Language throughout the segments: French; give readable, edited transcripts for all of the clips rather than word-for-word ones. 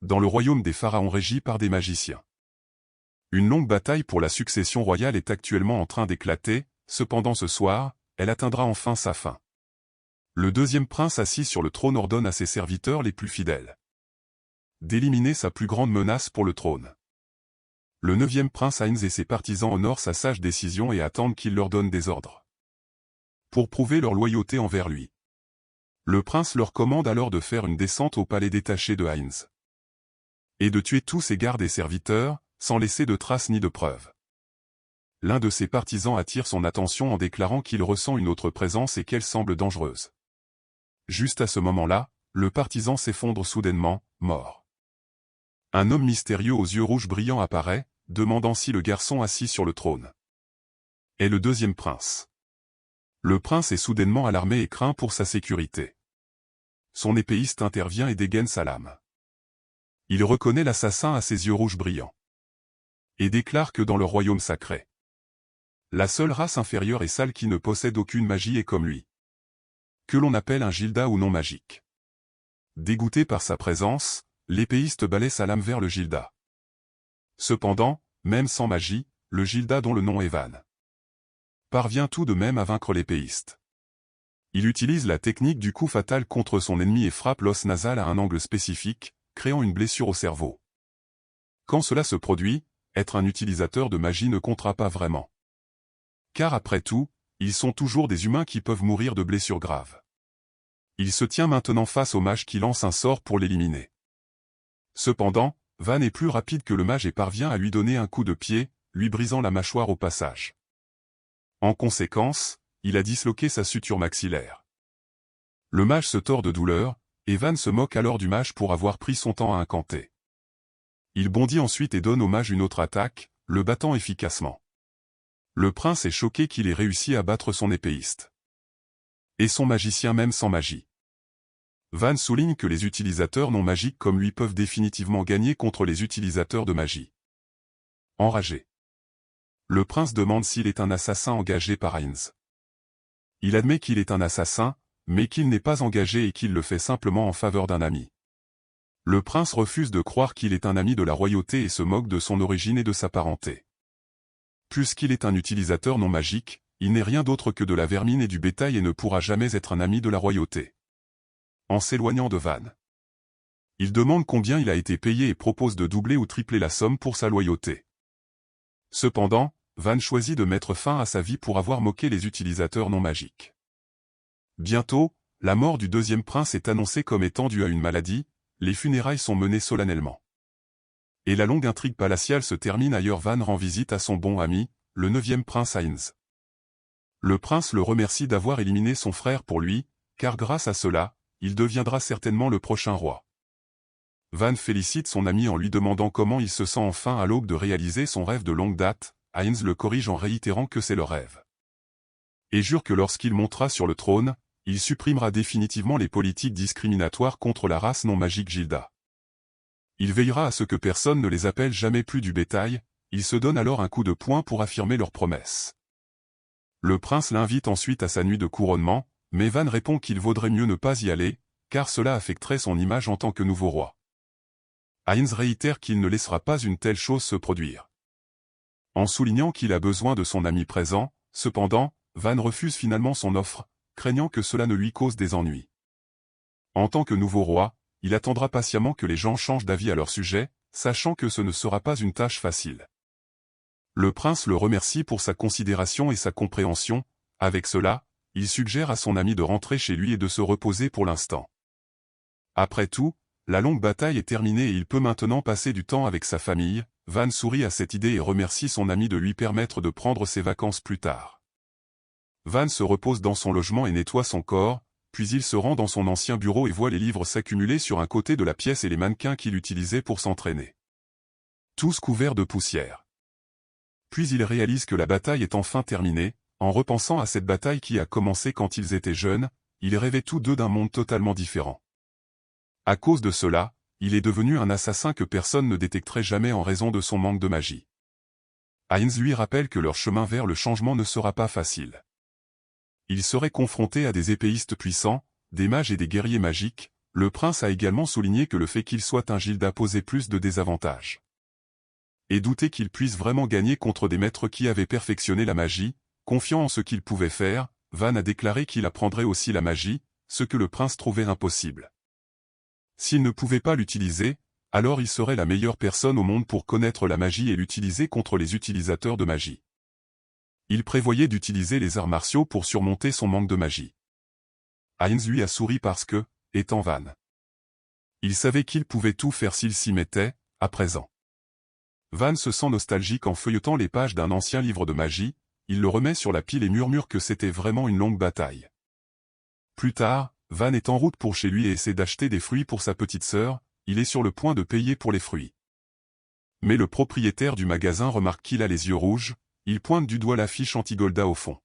dans le royaume des pharaons régi par des magiciens. Une longue bataille pour la succession royale est actuellement en train d'éclater, cependant ce soir, elle atteindra enfin sa fin. Le deuxième prince assis sur le trône ordonne à ses serviteurs les plus fidèles d'éliminer sa plus grande menace pour le trône. Le neuvième prince Ainz et ses partisans honorent sa sage décision et attendent qu'il leur donne des ordres pour prouver leur loyauté envers lui. Le prince leur commande alors de faire une descente au palais détaché de Ainz et de tuer tous ses gardes et serviteurs, sans laisser de traces ni de preuves. L'un de ses partisans attire son attention en déclarant qu'il ressent une autre présence et qu'elle semble dangereuse. Juste à ce moment-là, le partisan s'effondre soudainement, mort. Un homme mystérieux aux yeux rouges brillants apparaît, demandant si le garçon assis sur le trône est le deuxième prince. Le prince est soudainement alarmé et craint pour sa sécurité. Son épéiste intervient et dégaine sa lame. Il reconnaît l'assassin à ses yeux rouges brillants et déclare que dans le royaume sacré, la seule race inférieure et sale qui ne possède aucune magie est comme lui, que l'on appelle un Gilda ou non magique. Dégoûté par sa présence, l'épéiste balaie sa lame vers le Gilda. Cependant, même sans magie, le Gilda dont le nom est Van parvient tout de même à vaincre l'épéiste. Il utilise la technique du coup fatal contre son ennemi et frappe l'os nasal à un angle spécifique, créant une blessure au cerveau. Quand cela se produit, être un utilisateur de magie ne comptera pas vraiment. Car après tout, ils sont toujours des humains qui peuvent mourir de blessures graves. Il se tient maintenant face au mage qui lance un sort pour l'éliminer. Cependant, Van est plus rapide que le mage et parvient à lui donner un coup de pied, lui brisant la mâchoire au passage. En conséquence, il a disloqué sa suture maxillaire. Le mage se tord de douleur, et Van se moque alors du mage pour avoir pris son temps à incanter. Il bondit ensuite et donne au mage une autre attaque, le battant efficacement. Le prince est choqué qu'il ait réussi à battre son épéiste et son magicien même sans magie. Van souligne que les utilisateurs non magiques comme lui peuvent définitivement gagner contre les utilisateurs de magie. Enragé, le prince demande s'il est un assassin engagé par Ainz. Il admet qu'il est un assassin, mais qu'il n'est pas engagé et qu'il le fait simplement en faveur d'un ami. Le prince refuse de croire qu'il est un ami de la royauté et se moque de son origine et de sa parenté. Puisqu'il est un utilisateur non magique, il n'est rien d'autre que de la vermine et du bétail et ne pourra jamais être un ami de la royauté. En s'éloignant de Van, il demande combien il a été payé et propose de doubler ou tripler la somme pour sa loyauté. Cependant, Van choisit de mettre fin à sa vie pour avoir moqué les utilisateurs non magiques. Bientôt, la mort du deuxième prince est annoncée comme étant due à une maladie, les funérailles sont menées solennellement. Et la longue intrigue palatiale se termine ailleurs. Van rend visite à son bon ami, le neuvième prince Ainz. Le prince le remercie d'avoir éliminé son frère pour lui, car grâce à cela, il deviendra certainement le prochain roi. Van félicite son ami en lui demandant comment il se sent enfin à l'aube de réaliser son rêve de longue date. Ainz le corrige en réitérant que c'est le rêve. Et jure que lorsqu'il montera sur le trône, il supprimera définitivement les politiques discriminatoires contre la race non magique Gilda. Il veillera à ce que personne ne les appelle jamais plus du bétail, il se donne alors un coup de poing pour affirmer leur promesse. Le prince l'invite ensuite à sa nuit de couronnement, mais Van répond qu'il vaudrait mieux ne pas y aller, car cela affecterait son image en tant que nouveau roi. Ainz réitère qu'il ne laissera pas une telle chose se produire. En soulignant qu'il a besoin de son ami présent, cependant, Van refuse finalement son offre, craignant que cela ne lui cause des ennuis. En tant que nouveau roi, il attendra patiemment que les gens changent d'avis à leur sujet, sachant que ce ne sera pas une tâche facile. Le prince le remercie pour sa considération et sa compréhension. Avec cela, il suggère à son ami de rentrer chez lui et de se reposer pour l'instant. Après tout, la longue bataille est terminée et il peut maintenant passer du temps avec sa famille. Van sourit à cette idée et remercie son ami de lui permettre de prendre ses vacances plus tard. Van se repose dans son logement et nettoie son corps, puis il se rend dans son ancien bureau et voit les livres s'accumuler sur un côté de la pièce et les mannequins qu'il utilisait pour s'entraîner. Tous couverts de poussière. Puis il réalise que la bataille est enfin terminée. En repensant à cette bataille qui a commencé quand ils étaient jeunes, ils rêvaient tous deux d'un monde totalement différent. À cause de cela, il est devenu un assassin que personne ne détecterait jamais en raison de son manque de magie. Ainz lui rappelle que leur chemin vers le changement ne sera pas facile. Il serait confronté à des épéistes puissants, des mages et des guerriers magiques, Le prince a également souligné que le fait qu'il soit un Gilda posait plus de désavantages. Et doutait qu'il puisse vraiment gagner contre des maîtres qui avaient perfectionné la magie, confiant en ce qu'il pouvait faire, Van a déclaré qu'il apprendrait aussi la magie, ce que le prince trouvait impossible. S'il ne pouvait pas l'utiliser, alors il serait la meilleure personne au monde pour connaître la magie et l'utiliser contre les utilisateurs de magie. Il prévoyait d'utiliser les arts martiaux pour surmonter son manque de magie. Heinz lui a souri parce que, étant Van, il savait qu'il pouvait tout faire s'il s'y mettait, à présent. Van se sent nostalgique en feuilletant les pages d'un ancien livre de magie, il le remet sur la pile et murmure que c'était vraiment une longue bataille. Plus tard, Van est en route pour chez lui et essaie d'acheter des fruits pour sa petite sœur, il est sur le point de payer pour les fruits. Mais le propriétaire du magasin remarque qu'il a les yeux rouges, il pointe du doigt l'affiche anti-Golda au fond.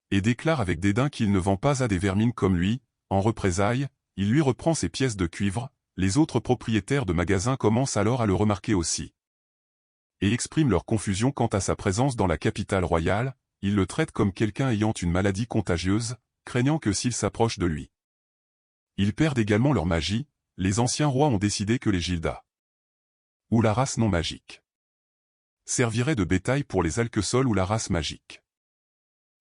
Et déclare avec dédain qu'il ne vend pas à des vermines comme lui, en représailles, il lui reprend ses pièces de cuivre, les autres propriétaires de magasins commencent alors à le remarquer aussi. Et expriment leur confusion quant à sa présence dans la capitale royale, ils le traitent comme quelqu'un ayant une maladie contagieuse, craignant que s'ils s'approchent de lui. Ils perdent également leur magie, les anciens rois ont décidé que les Gilda, ou la race non magique, servirait de bétail pour les Alquesols ou la race magique.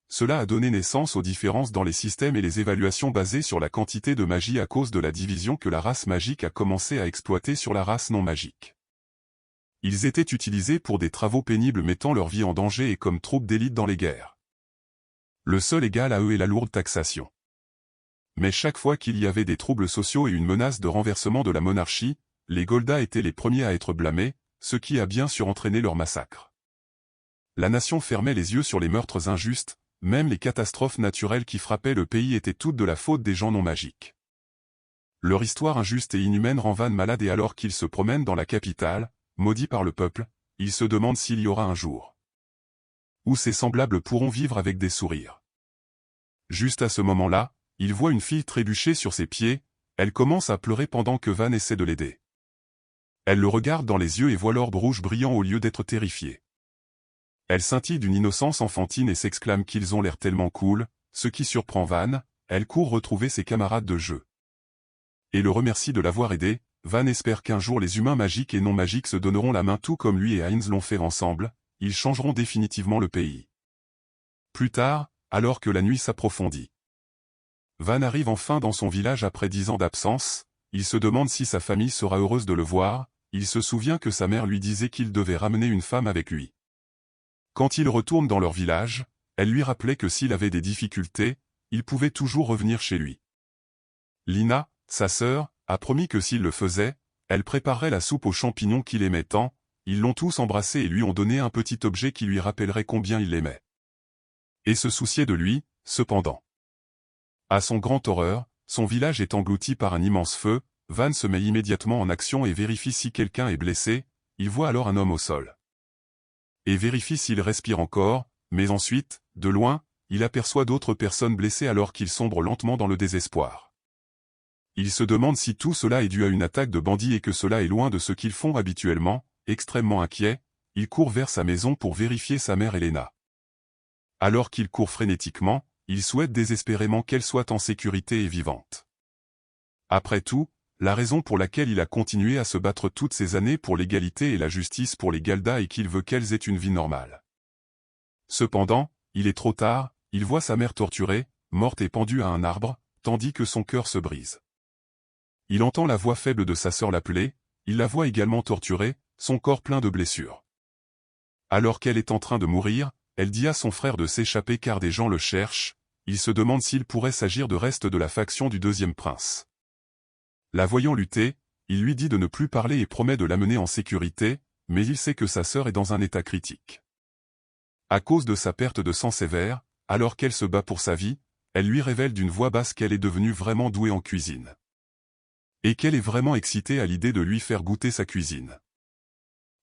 Cela a donné naissance aux différences dans les systèmes et les évaluations basées sur la quantité de magie à cause de la division que la race magique a commencé à exploiter sur la race non magique. Ils étaient utilisés pour des travaux pénibles mettant leur vie en danger et comme troupes d'élite dans les guerres. Le seul égal à eux est la lourde taxation. Mais chaque fois qu'il y avait des troubles sociaux et une menace de renversement de la monarchie, les Golda étaient les premiers à être blâmés, ce qui a bien sûr entraîné leur massacre. La nation fermait les yeux sur les meurtres injustes, même les catastrophes naturelles qui frappaient le pays étaient toutes de la faute des gens non magiques. Leur histoire injuste et inhumaine rend Van malade et alors qu'il se promène dans la capitale, maudit par le peuple, il se demande s'il y aura un jour où ses semblables pourront vivre avec des sourires. Juste à ce moment-là, il voit une fille trébucher sur ses pieds, elle commence à pleurer pendant que Van essaie de l'aider. Elle le regarde dans les yeux et voit l'orbe rouge brillant au lieu d'être terrifiée. Elle scintille d'une innocence enfantine et s'exclame qu'ils ont l'air tellement cool, ce qui surprend Van, elle court retrouver ses camarades de jeu. Et le remercie de l'avoir aidé, Van espère qu'un jour les humains magiques et non magiques se donneront la main tout comme lui et Heinz l'ont fait ensemble, ils changeront définitivement le pays. Plus tard, alors que la nuit s'approfondit, Van arrive enfin dans son village après 10 ans d'absence, il se demande si sa famille sera heureuse de le voir, il se souvient que sa mère lui disait qu'il devait ramener une femme avec lui. Quand il retourne dans leur village, elle lui rappelait que s'il avait des difficultés, il pouvait toujours revenir chez lui. Lina, sa sœur, a promis que s'il le faisait, elle préparerait la soupe aux champignons qu'il aimait tant, ils l'ont tous embrassé et lui ont donné un petit objet qui lui rappellerait combien il l'aimait. Et se souciait de lui, cependant. À son grand horreur, son village est englouti par un immense feu, Van se met immédiatement en action et vérifie si quelqu'un est blessé, il voit alors un homme au sol. Et vérifie s'il respire encore, mais ensuite, de loin, il aperçoit d'autres personnes blessées alors qu'il sombre lentement dans le désespoir. Il se demande si tout cela est dû à une attaque de bandits et que cela est loin de ce qu'ils font habituellement, extrêmement inquiet, il court vers sa maison pour vérifier sa mère Elena. Alors qu'il court frénétiquement, il souhaite désespérément qu'elle soit en sécurité et vivante. Après tout, la raison pour laquelle il a continué à se battre toutes ces années pour l'égalité et la justice pour les Galda est qu'il veut qu'elles aient une vie normale. Cependant, il est trop tard, il voit sa mère torturée, morte et pendue à un arbre, tandis que son cœur se brise. Il entend la voix faible de sa sœur l'appeler, il la voit également torturée, son corps plein de blessures. Alors qu'elle est en train de mourir, elle dit à son frère de s'échapper car des gens le cherchent, il se demande s'il pourrait s'agir de restes de la faction du deuxième prince. La voyant lutter, il lui dit de ne plus parler et promet de l'amener en sécurité, mais il sait que sa sœur est dans un état critique. À cause de sa perte de sang sévère, alors qu'elle se bat pour sa vie, elle lui révèle d'une voix basse qu'elle est devenue vraiment douée en cuisine. Et qu'elle est vraiment excitée à l'idée de lui faire goûter sa cuisine.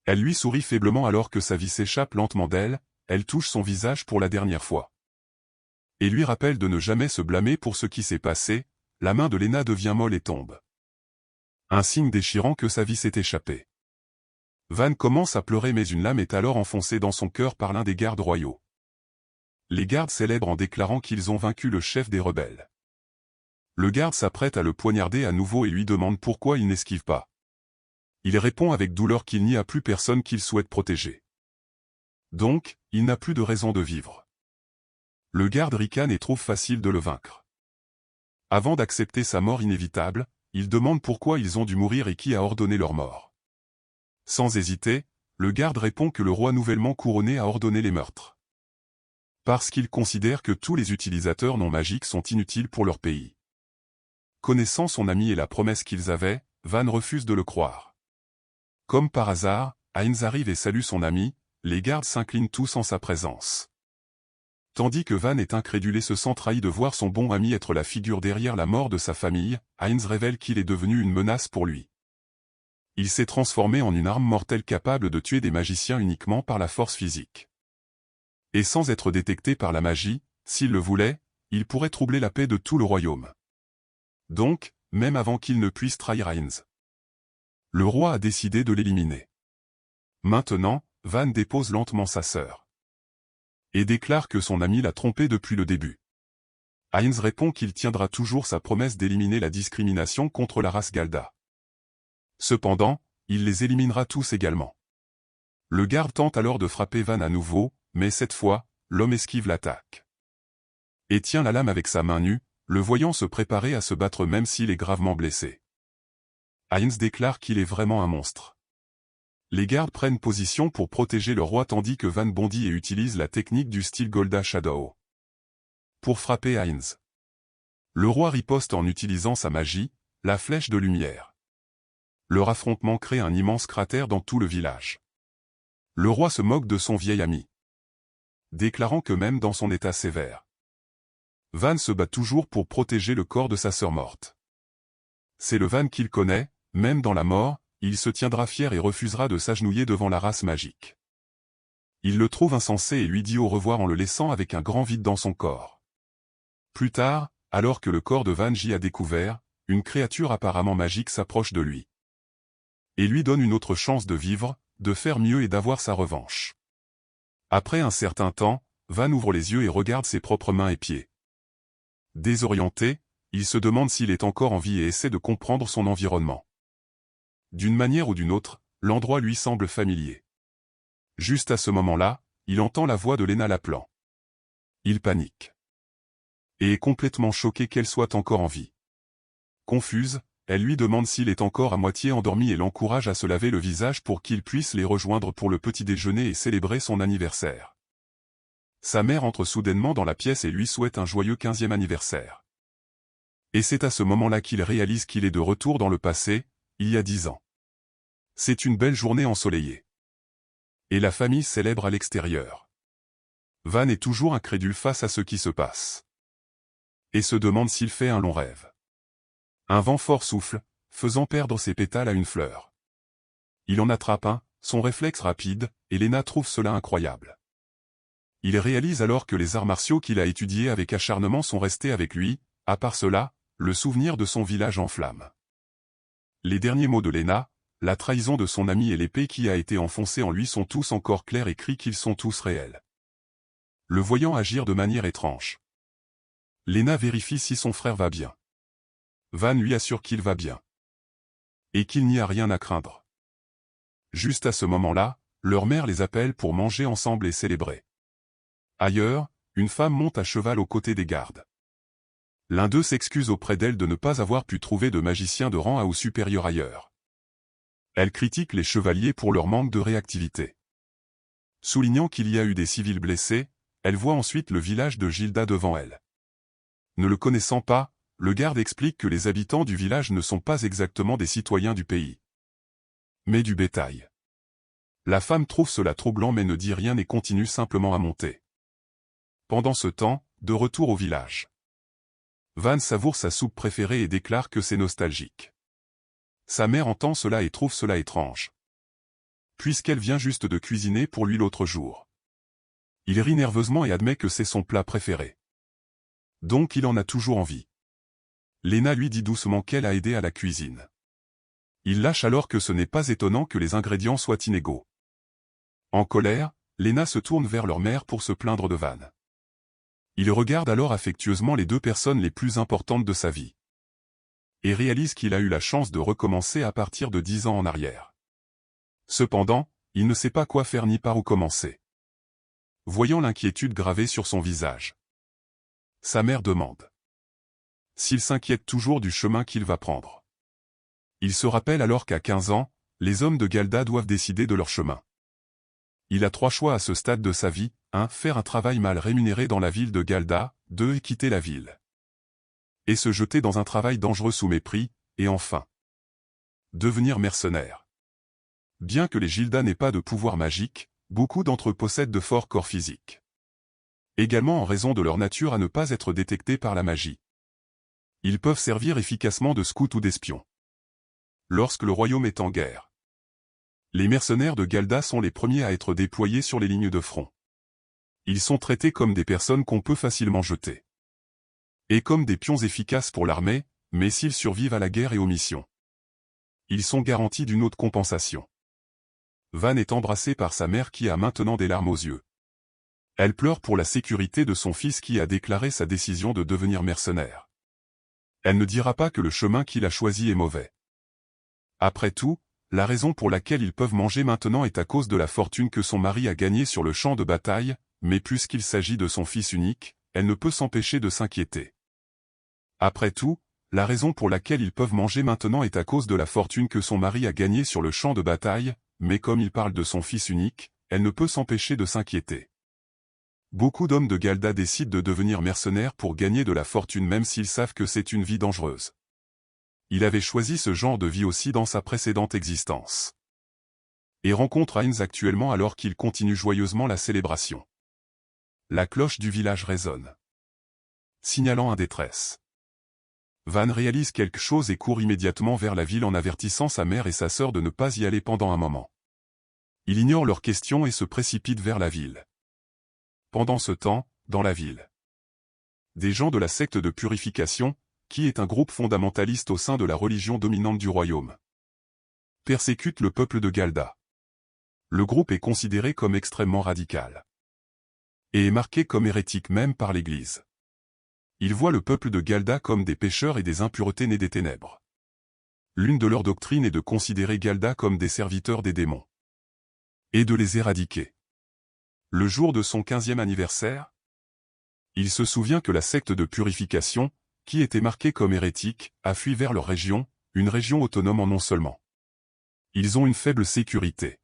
Elle lui sourit faiblement alors que sa vie s'échappe lentement d'elle, elle touche son visage pour la dernière fois. Et lui rappelle de ne jamais se blâmer pour ce qui s'est passé, la main de Lena devient molle et tombe. Un signe déchirant que sa vie s'est échappée. Van commence à pleurer mais une lame est alors enfoncée dans son cœur par l'un des gardes royaux. Les gardes célèbrent en déclarant qu'ils ont vaincu le chef des rebelles. Le garde s'apprête à le poignarder à nouveau et lui demande pourquoi il n'esquive pas. Il répond avec douleur qu'il n'y a plus personne qu'il souhaite protéger. Donc, il n'a plus de raison de vivre. Le garde ricane et trouve facile de le vaincre. Avant d'accepter sa mort inévitable, il demande pourquoi ils ont dû mourir et qui a ordonné leur mort. Sans hésiter, le garde répond que le roi nouvellement couronné a ordonné les meurtres. Parce qu'il considère que tous les utilisateurs non magiques sont inutiles pour leur pays. Connaissant son ami et la promesse qu'ils avaient, Van refuse de le croire. Comme par hasard, Heinz arrive et salue son ami, les gardes s'inclinent tous en sa présence. Tandis que Van est incrédule et se sent trahi de voir son bon ami être la figure derrière la mort de sa famille, Heinz révèle qu'il est devenu une menace pour lui. Il s'est transformé en une arme mortelle capable de tuer des magiciens uniquement par la force physique. Et sans être détecté par la magie, s'il le voulait, il pourrait troubler la paix de tout le royaume. Donc, même avant qu'il ne puisse trahir Heinz, le roi a décidé de l'éliminer. Maintenant, Van dépose lentement sa sœur. Et déclare que son ami l'a trompé depuis le début. Heinz répond qu'il tiendra toujours sa promesse d'éliminer la discrimination contre la race Galda. Cependant, il les éliminera tous également. Le garde tente alors de frapper Van à nouveau, mais cette fois, l'homme esquive l'attaque. Et tient la lame avec sa main nue, le voyant se préparer à se battre même s'il est gravement blessé. Heinz déclare qu'il est vraiment un monstre. Les gardes prennent position pour protéger le roi tandis que Van bondit et utilise la technique du style Golda Shadow pour frapper Heinz. Le roi riposte en utilisant sa magie, la flèche de lumière. Leur affrontement crée un immense cratère dans tout le village. Le roi se moque de son vieil ami, déclarant que même dans son état sévère, Van se bat toujours pour protéger le corps de sa sœur morte. C'est le Van qu'il connaît, même dans la mort, il se tiendra fier et refusera de s'agenouiller devant la race magique. Il le trouve insensé et lui dit au revoir en le laissant avec un grand vide dans son corps. Plus tard, alors que le corps de Van J a découvert, une créature apparemment magique s'approche de lui. Et lui donne une autre chance de vivre, de faire mieux et d'avoir sa revanche. Après un certain temps, Van ouvre les yeux et regarde ses propres mains et pieds. Désorienté, il se demande s'il est encore en vie et essaie de comprendre son environnement. D'une manière ou d'une autre, l'endroit lui semble familier. Juste à ce moment-là, il entend la voix de Lena l'appelant. Il panique. Et est complètement choqué qu'elle soit encore en vie. Confuse, elle lui demande s'il est encore à moitié endormi et l'encourage à se laver le visage pour qu'il puisse les rejoindre pour le petit déjeuner et célébrer son anniversaire. Sa mère entre soudainement dans la pièce et lui souhaite un joyeux 15e anniversaire. Et c'est à ce moment-là qu'il réalise qu'il est de retour dans le passé, il y a 10 ans. C'est une belle journée ensoleillée. Et la famille célèbre à l'extérieur. Van est toujours incrédule face à ce qui se passe. Et se demande s'il fait un long rêve. Un vent fort souffle, faisant perdre ses pétales à une fleur. Il en attrape un, son réflexe rapide, et Lena trouve cela incroyable. Il réalise alors que les arts martiaux qu'il a étudiés avec acharnement sont restés avec lui, à part cela, le souvenir de son village en flammes. Les derniers mots de Lena, la trahison de son ami et l'épée qui a été enfoncée en lui sont tous encore clairs et crie qu'ils sont tous réels. Le voyant agir de manière étrange. Lena vérifie si son frère va bien. Van lui assure qu'il va bien. Et qu'il n'y a rien à craindre. Juste à ce moment-là, leur mère les appelle pour manger ensemble et célébrer. Ailleurs, une femme monte à cheval aux côtés des gardes. L'un d'eux s'excuse auprès d'elle de ne pas avoir pu trouver de magicien de rang A ou supérieur ailleurs. Elle critique les chevaliers pour leur manque de réactivité. Soulignant qu'il y a eu des civils blessés, elle voit ensuite le village de Gilda devant elle. Ne le connaissant pas, le garde explique que les habitants du village ne sont pas exactement des citoyens du pays, mais du bétail. La femme trouve cela troublant mais ne dit rien et continue simplement à monter. Pendant ce temps, de retour au village, Van savoure sa soupe préférée et déclare que c'est nostalgique. Sa mère entend cela et trouve cela étrange, puisqu'elle vient juste de cuisiner pour lui l'autre jour. Il rit nerveusement et admet que c'est son plat préféré. Donc il en a toujours envie. Lena lui dit doucement qu'elle a aidé à la cuisine. Il lâche alors que ce n'est pas étonnant que les ingrédients soient inégaux. En colère, Lena se tourne vers leur mère pour se plaindre de Van. Il regarde alors affectueusement les deux personnes les plus importantes de sa vie. et réalise qu'il a eu la chance de recommencer à partir de 10 ans en arrière. Cependant, il ne sait pas quoi faire ni par où commencer. Voyant l'inquiétude gravée sur son visage, sa mère demande s'il s'inquiète toujours du chemin qu'il va prendre. Il se rappelle alors qu'à 15 ans, les hommes de Galda doivent décider de leur chemin. Il a 3 choix à ce stade de sa vie: 1. Faire un travail mal rémunéré dans la ville de Galda, 2. Quitter la ville et se jeter dans un travail dangereux sous mépris, et enfin, devenir mercenaire. Bien que les Gilda n'aient pas de pouvoir magique, beaucoup d'entre eux possèdent de forts corps physiques. Également en raison de leur nature à ne pas être détectés par la magie. Ils peuvent servir efficacement de scouts ou d'espions. Lorsque le royaume est en guerre, les mercenaires de Galda sont les premiers à être déployés sur les lignes de front. Ils sont traités comme des personnes qu'on peut facilement jeter. Et comme des pions efficaces pour l'armée, mais s'ils survivent à la guerre et aux missions, ils sont garantis d'une haute compensation. Van est embrassée par sa mère qui a maintenant des larmes aux yeux. Elle pleure pour la sécurité de son fils qui a déclaré sa décision de devenir mercenaire. Elle ne dira pas que le chemin qu'il a choisi est mauvais. Après tout, la raison pour laquelle ils peuvent manger maintenant est à cause de la fortune que son mari a gagnée sur le champ de bataille, mais puisqu'il s'agit de son fils unique, elle ne peut s'empêcher de s'inquiéter. Après tout, la raison pour laquelle ils peuvent manger maintenant est à cause de la fortune que son mari a gagnée sur le champ de bataille, mais comme il parle de son fils unique, elle ne peut s'empêcher de s'inquiéter. Beaucoup d'hommes de Galda décident de devenir mercenaires pour gagner de la fortune même s'ils savent que c'est une vie dangereuse. Il avait choisi ce genre de vie aussi dans sa précédente existence. Et rencontre Heinz actuellement alors qu'il continue joyeusement la célébration. La cloche du village résonne, signalant un détresse. Van réalise quelque chose et court immédiatement vers la ville en avertissant sa mère et sa sœur de ne pas y aller pendant un moment. Il ignore leurs questions et se précipite vers la ville. Pendant ce temps, dans la ville, des gens de la secte de purification, qui est un groupe fondamentaliste au sein de la religion dominante du royaume, persécutent le peuple de Galda. Le groupe est considéré comme extrêmement radical et est marqué comme hérétique même par l'Église. Ils voient le peuple de Galda comme des pécheurs et des impuretés nées des ténèbres. L'une de leurs doctrines est de considérer Galda comme des serviteurs des démons et de les éradiquer. Le jour de son 15e anniversaire, il se souvient que la secte de purification, qui était marquée comme hérétique, a fui vers leur région, une région autonome en non seulement. Ils ont une faible sécurité.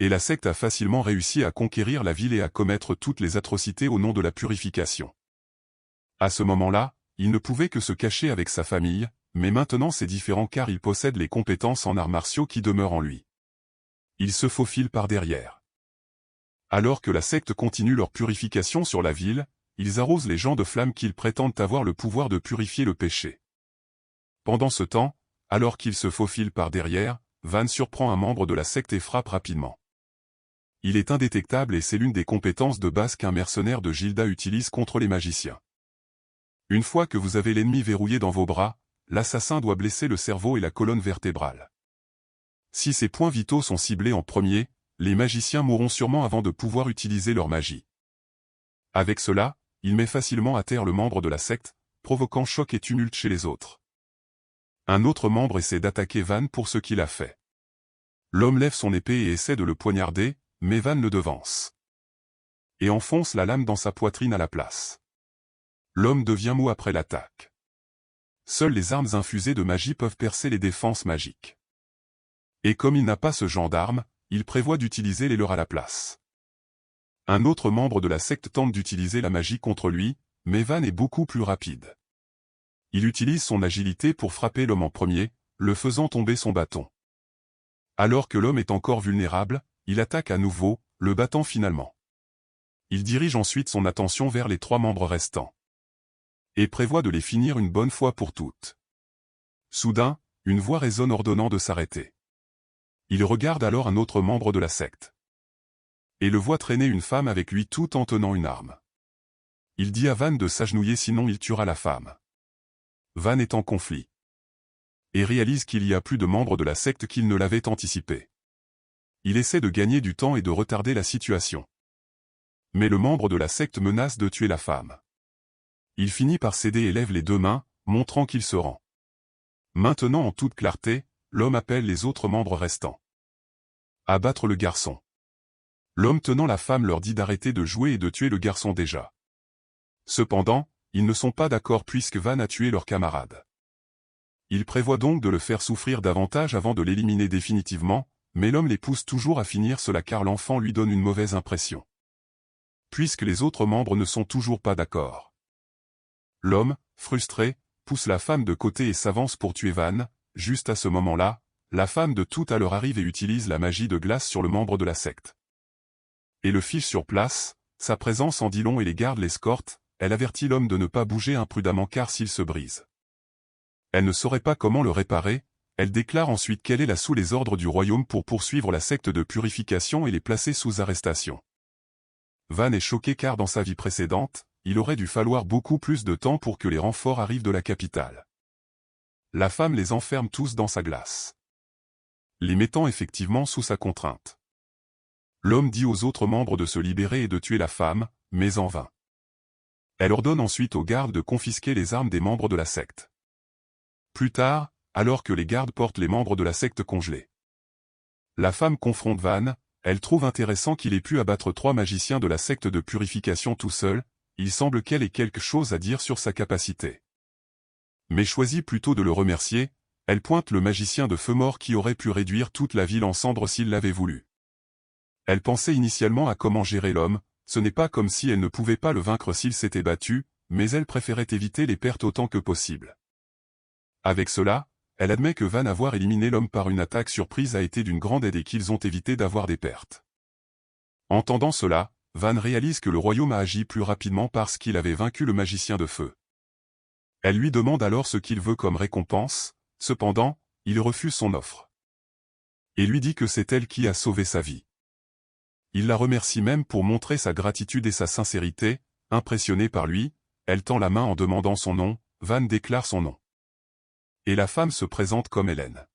Et la secte a facilement réussi à conquérir la ville et à commettre toutes les atrocités au nom de la purification. À ce moment-là, il ne pouvait que se cacher avec sa famille, mais maintenant c'est différent car il possède les compétences en arts martiaux qui demeurent en lui. Il se faufile par derrière. Alors que la secte continue leur purification sur la ville, ils arrosent les gens de flammes qu'ils prétendent avoir le pouvoir de purifier le péché. Pendant ce temps, alors qu'il se faufile par derrière, Van surprend un membre de la secte et frappe rapidement. Il est indétectable et c'est l'une des compétences de base qu'un mercenaire de Gilda utilise contre les magiciens. Une fois que vous avez l'ennemi verrouillé dans vos bras, l'assassin doit blesser le cerveau et la colonne vertébrale. Si ces points vitaux sont ciblés en premier, les magiciens mourront sûrement avant de pouvoir utiliser leur magie. Avec cela, il met facilement à terre le membre de la secte, provoquant choc et tumulte chez les autres. Un autre membre essaie d'attaquer Van pour ce qu'il a fait. L'homme lève son épée et essaie de le poignarder, mais Van le devance et enfonce la lame dans sa poitrine à la place. L'homme devient mou après l'attaque. Seules les armes infusées de magie peuvent percer les défenses magiques. Et comme il n'a pas ce genre d'armes, il prévoit d'utiliser les leurs à la place. Un autre membre de la secte tente d'utiliser la magie contre lui, mais Van est beaucoup plus rapide. Il utilise son agilité pour frapper l'homme en premier, le faisant tomber son bâton. Alors que l'homme est encore vulnérable, il attaque à nouveau, le battant finalement. Il dirige ensuite son attention vers les 3 membres restants et prévoit de les finir une bonne fois pour toutes. Soudain, une voix résonne ordonnant de s'arrêter. Il regarde alors un autre membre de la secte et le voit traîner une femme avec lui tout en tenant une arme. Il dit à Van de s'agenouiller sinon il tuera la femme. Van est en conflit et réalise qu'il y a plus de membres de la secte qu'il ne l'avait anticipé. Il essaie de gagner du temps et de retarder la situation. Mais le membre de la secte menace de tuer la femme. Il finit par céder et lève les 2 mains, montrant qu'il se rend. Maintenant en toute clarté, l'homme appelle les autres membres restants. Abattre le garçon. L'homme tenant la femme leur dit d'arrêter de jouer et de tuer le garçon déjà. Cependant, ils ne sont pas d'accord puisque Van a tué leur camarade. Il prévoit donc de le faire souffrir davantage avant de l'éliminer définitivement, mais l'homme les pousse toujours à finir cela car l'enfant lui donne une mauvaise impression. Puisque les autres membres ne sont toujours pas d'accord. L'homme, frustré, pousse la femme de côté et s'avance pour tuer Van. Juste à ce moment-là, la femme de tout à l'heure arrive et utilise la magie de glace sur le membre de la secte. Et le fiche sur place, sa présence en dit long et les gardes l'escortent, elle avertit l'homme de ne pas bouger imprudemment car s'il se brise. Elle ne saurait pas comment le réparer, elle déclare ensuite qu'elle est là sous les ordres du royaume pour poursuivre la secte de purification et les placer sous arrestation. Van est choqué car dans sa vie précédente, il aurait dû falloir beaucoup plus de temps pour que les renforts arrivent de la capitale. La femme les enferme tous dans sa glace, les mettant effectivement sous sa contrainte. L'homme dit aux autres membres de se libérer et de tuer la femme, mais en vain. Elle ordonne ensuite aux gardes de confisquer les armes des membres de la secte. Plus tard, alors que les gardes portent les membres de la secte congelés, la femme confronte Van, elle trouve intéressant qu'il ait pu abattre 3 magiciens de la secte de purification tout seul, il semble qu'elle ait quelque chose à dire sur sa capacité. Mais choisit plutôt de le remercier, elle pointe le magicien de feu mort qui aurait pu réduire toute la ville en cendres s'il l'avait voulu. Elle pensait initialement à comment gérer l'homme, ce n'est pas comme si elle ne pouvait pas le vaincre s'il s'était battu, mais elle préférait éviter les pertes autant que possible. Avec cela, elle admet que Van avoir éliminé l'homme par une attaque surprise a été d'une grande aide et qu'ils ont évité d'avoir des pertes. Entendant cela, Van réalise que le royaume a agi plus rapidement parce qu'il avait vaincu le magicien de feu. Elle lui demande alors ce qu'il veut comme récompense, cependant, il refuse son offre. Et lui dit que c'est elle qui a sauvé sa vie. Il la remercie même pour montrer sa gratitude et sa sincérité, impressionnée par lui, elle tend la main en demandant son nom, Van déclare son nom. Et la femme se présente comme Hélène.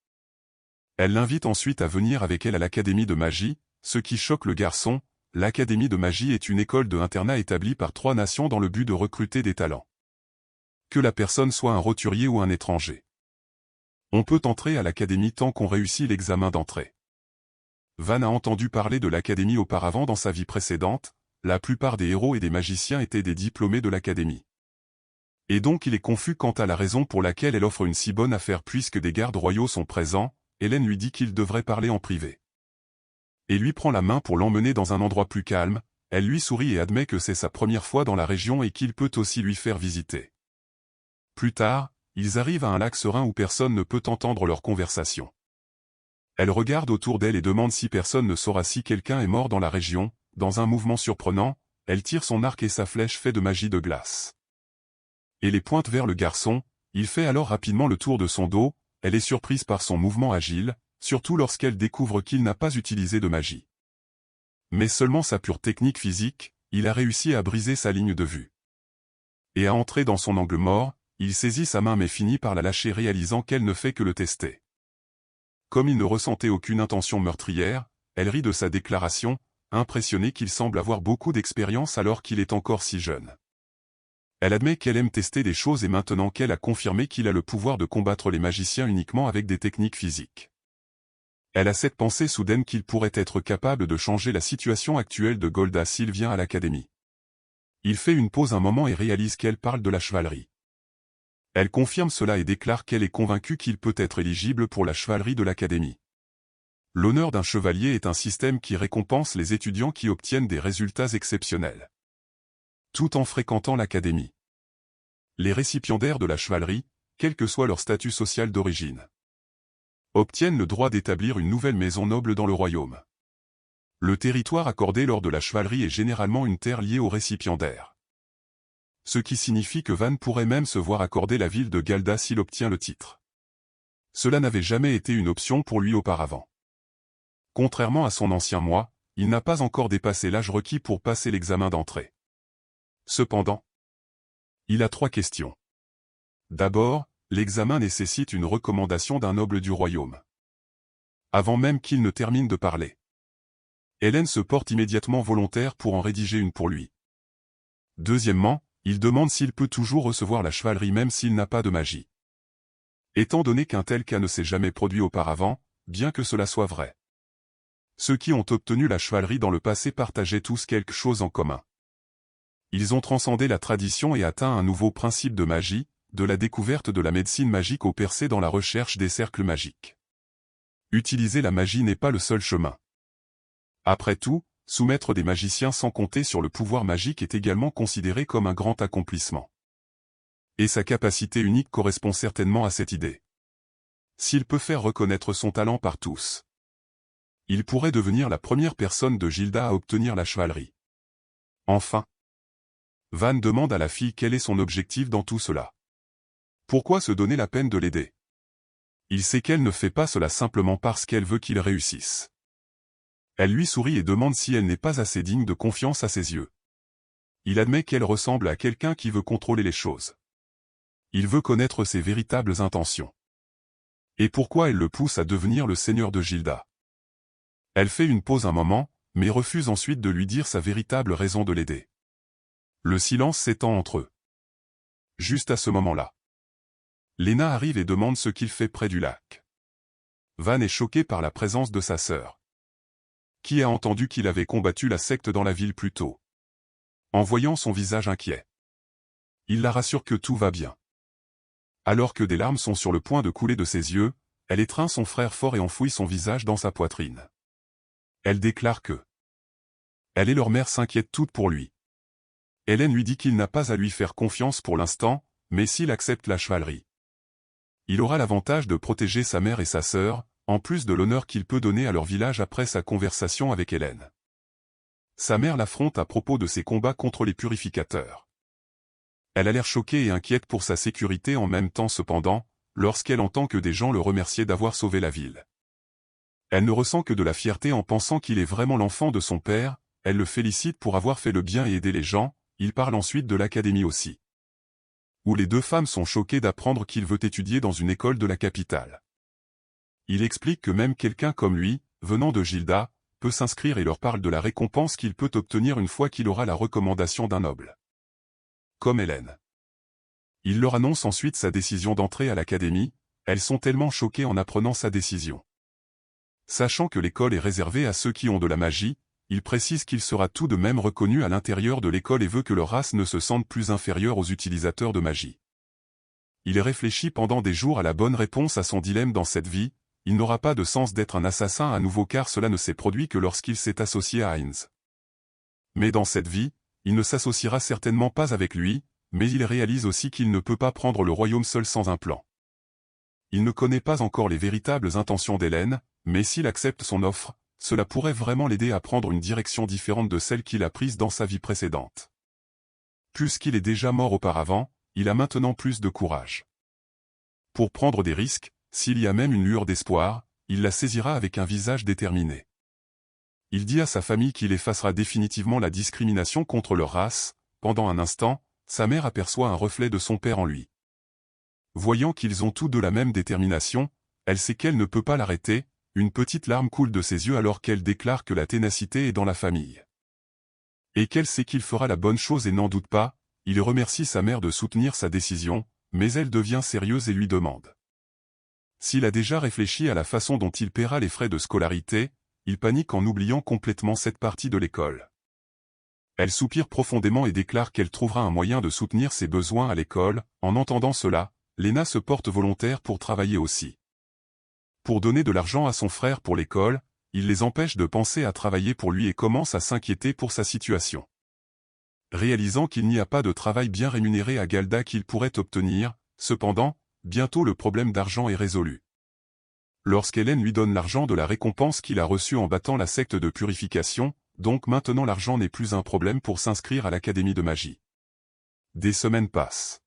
Elle l'invite ensuite à venir avec elle à l'académie de magie, ce qui choque le garçon, l'académie de magie est une école de internat établie par 3 nations dans le but de recruter des talents. Que la personne soit un roturier ou un étranger. On peut entrer à l'académie tant qu'on réussit l'examen d'entrée. Van a entendu parler de l'académie auparavant dans sa vie précédente, la plupart des héros et des magiciens étaient des diplômés de l'académie. Et donc il est confus quant à la raison pour laquelle elle offre une si bonne affaire puisque des gardes royaux sont présents, Hélène lui dit qu'il devrait parler en privé. Et lui prend la main pour l'emmener dans un endroit plus calme, elle lui sourit et admet que c'est sa première fois dans la région et qu'il peut aussi lui faire visiter. Plus tard, ils arrivent à un lac serein où personne ne peut entendre leur conversation. Elle regarde autour d'elle et demande si personne ne saura si quelqu'un est mort dans la région. Dans un mouvement surprenant, elle tire son arc et sa flèche fait de magie de glace. Et les pointe vers le garçon, il fait alors rapidement le tour de son dos, elle est surprise par son mouvement agile, surtout lorsqu'elle découvre qu'il n'a pas utilisé de magie. Mais seulement sa pure technique physique, il a réussi à briser sa ligne de vue. Et à entrer dans son angle mort, il saisit sa main mais finit par la lâcher réalisant qu'elle ne fait que le tester. Comme il ne ressentait aucune intention meurtrière, elle rit de sa déclaration, impressionnée qu'il semble avoir beaucoup d'expérience alors qu'il est encore si jeune. Elle admet qu'elle aime tester des choses et maintenant qu'elle a confirmé qu'il a le pouvoir de combattre les magiciens uniquement avec des techniques physiques. Elle a cette pensée soudaine qu'il pourrait être capable de changer la situation actuelle de Golda s'il vient à l'académie. Il fait une pause un moment et réalise qu'elle parle de la chevalerie. Elle confirme cela et déclare qu'elle est convaincue qu'il peut être éligible pour la chevalerie de l'académie. L'honneur d'un chevalier est un système qui récompense les étudiants qui obtiennent des résultats exceptionnels. Tout en fréquentant l'académie. Les récipiendaires de la chevalerie, quel que soit leur statut social d'origine, obtiennent le droit d'établir une nouvelle maison noble dans le royaume. Le territoire accordé lors de la chevalerie est généralement une terre liée aux récipiendaires. Ce qui signifie que Van pourrait même se voir accorder la ville de Galda s'il obtient le titre. Cela n'avait jamais été une option pour lui auparavant. Contrairement à son ancien moi, il n'a pas encore dépassé l'âge requis pour passer l'examen d'entrée. Cependant, il a 3 questions. D'abord, l'examen nécessite une recommandation d'un noble du royaume. Avant même qu'il ne termine de parler, Hélène se porte immédiatement volontaire pour en rédiger une pour lui. Deuxièmement, il demande s'il peut toujours recevoir la chevalerie même s'il n'a pas de magie. Étant donné qu'un tel cas ne s'est jamais produit auparavant, bien que cela soit vrai. Ceux qui ont obtenu la chevalerie dans le passé partageaient tous quelque chose en commun. Ils ont transcendé la tradition et atteint un nouveau principe de magie, de la découverte de la médecine magique au percé dans la recherche des cercles magiques. Utiliser la magie n'est pas le seul chemin. Après tout, soumettre des magiciens sans compter sur le pouvoir magique est également considéré comme un grand accomplissement. Et sa capacité unique correspond certainement à cette idée. S'il peut faire reconnaître son talent par tous, il pourrait devenir la première personne de Gilda à obtenir la chevalerie. Enfin, Van demande à la fille quel est son objectif dans tout cela. Pourquoi se donner la peine de l'aider? Il sait qu'elle ne fait pas cela simplement parce qu'elle veut qu'il réussisse. Elle lui sourit et demande si elle n'est pas assez digne de confiance à ses yeux. Il admet qu'elle ressemble à quelqu'un qui veut contrôler les choses. Il veut connaître ses véritables intentions. Et pourquoi elle le pousse à devenir le seigneur de Gilda. Elle fait une pause un moment, mais refuse ensuite de lui dire sa véritable raison de l'aider. Le silence s'étend entre eux. Juste à ce moment-là, Lena arrive et demande ce qu'il fait près du lac. Van est choqué par la présence de sa sœur, qui a entendu qu'il avait combattu la secte dans la ville plus tôt. En voyant son visage inquiet, il la rassure que tout va bien. Alors que des larmes sont sur le point de couler de ses yeux, elle étreint son frère fort et enfouit son visage dans sa poitrine. Elle déclare que elle et leur mère s'inquiètent toutes pour lui. Hélène lui dit qu'il n'a pas à lui faire confiance pour l'instant, mais s'il accepte la chevalerie, il aura l'avantage de protéger sa mère et sa sœur, en plus de l'honneur qu'il peut donner à leur village après sa conversation avec Hélène. Sa mère l'affronte à propos de ses combats contre les purificateurs. Elle a l'air choquée et inquiète pour sa sécurité en même temps cependant, lorsqu'elle entend que des gens le remerciaient d'avoir sauvé la ville. Elle ne ressent que de la fierté en pensant qu'il est vraiment l'enfant de son père, elle le félicite pour avoir fait le bien et aidé les gens, il parle ensuite de l'académie aussi, où les deux femmes sont choquées d'apprendre qu'il veut étudier dans une école de la capitale. Il explique que même quelqu'un comme lui, venant de Gilda, peut s'inscrire et leur parle de la récompense qu'il peut obtenir une fois qu'il aura la recommandation d'un noble. Comme Hélène. Il leur annonce ensuite sa décision d'entrer à l'académie, elles sont tellement choquées en apprenant sa décision. Sachant que l'école est réservée à ceux qui ont de la magie, il précise qu'il sera tout de même reconnu à l'intérieur de l'école et veut que leur race ne se sente plus inférieure aux utilisateurs de magie. Il réfléchit pendant des jours à la bonne réponse à son dilemme dans cette vie, il n'aura pas de sens d'être un assassin à nouveau car cela ne s'est produit que lorsqu'il s'est associé à Heinz. Mais dans cette vie, il ne s'associera certainement pas avec lui, mais il réalise aussi qu'il ne peut pas prendre le royaume seul sans un plan. Il ne connaît pas encore les véritables intentions d'Hélène, mais s'il accepte son offre, cela pourrait vraiment l'aider à prendre une direction différente de celle qu'il a prise dans sa vie précédente. Puisqu'il est déjà mort auparavant, il a maintenant plus de courage. Pour prendre des risques, s'il y a même une lueur d'espoir, il la saisira avec un visage déterminé. Il dit à sa famille qu'il effacera définitivement la discrimination contre leur race. Pendant un instant, sa mère aperçoit un reflet de son père en lui. Voyant qu'ils ont tous deux la même détermination, elle sait qu'elle ne peut pas l'arrêter, une petite larme coule de ses yeux alors qu'elle déclare que la ténacité est dans la famille. Et qu'elle sait qu'il fera la bonne chose et n'en doute pas, il remercie sa mère de soutenir sa décision, mais elle devient sérieuse et lui demande s'il a déjà réfléchi à la façon dont il paiera les frais de scolarité. Il panique en oubliant complètement cette partie de l'école. Elle soupire profondément et déclare qu'elle trouvera un moyen de soutenir ses besoins à l'école. En entendant cela, Lena se porte volontaire pour travailler aussi. Pour donner de l'argent à son frère pour l'école, il les empêche de penser à travailler pour lui et commence à s'inquiéter pour sa situation. Réalisant qu'il n'y a pas de travail bien rémunéré à Galda qu'il pourrait obtenir, cependant, bientôt le problème d'argent est résolu. Lorsqu'Hélène lui donne l'argent de la récompense qu'il a reçue en battant la secte de purification, donc maintenant l'argent n'est plus un problème pour s'inscrire à l'académie de magie. Des semaines passent.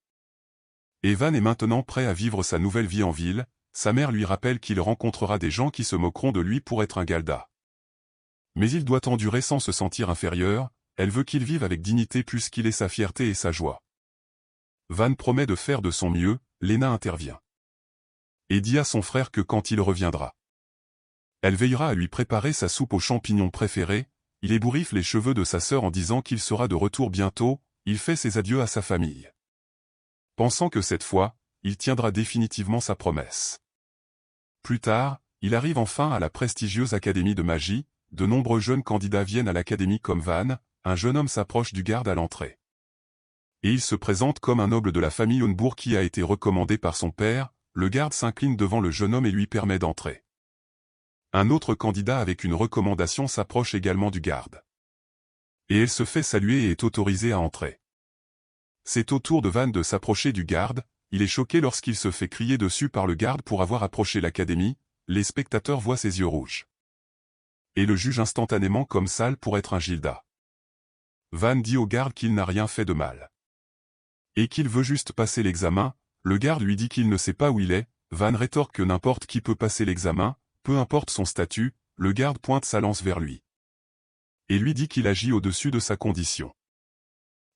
Evan est maintenant prêt à vivre sa nouvelle vie en ville, sa mère lui rappelle qu'il rencontrera des gens qui se moqueront de lui pour être un Galda. Mais il doit endurer sans se sentir inférieur, elle veut qu'il vive avec dignité puisqu'il est sa fierté et sa joie. Van promet de faire de son mieux, Lena intervient. Et dit à son frère que quand il reviendra, elle veillera à lui préparer sa soupe aux champignons préférée. Il ébouriffe les cheveux de sa sœur en disant qu'il sera de retour bientôt, il fait ses adieux à sa famille. Pensant que cette fois, il tiendra définitivement sa promesse. Plus tard, il arrive enfin à la prestigieuse Académie de magie, de nombreux jeunes candidats viennent à l'académie comme Van, un jeune homme s'approche du garde à l'entrée. Et il se présente comme un noble de la famille Hohenbourg qui a été recommandé par son père, le garde s'incline devant le jeune homme et lui permet d'entrer. Un autre candidat avec une recommandation s'approche également du garde. Et elle se fait saluer et est autorisée à entrer. C'est au tour de Van de s'approcher du garde, il est choqué lorsqu'il se fait crier dessus par le garde pour avoir approché l'académie, les spectateurs voient ses yeux rouges. Et le juge instantanément comme sale pour être un Gilda. Van dit au garde qu'il n'a rien fait de mal. Et qu'il veut juste passer l'examen, le garde lui dit qu'il ne sait pas où il est, Van rétorque que n'importe qui peut passer l'examen, peu importe son statut, le garde pointe sa lance vers lui. Et lui dit qu'il agit au-dessus de sa condition.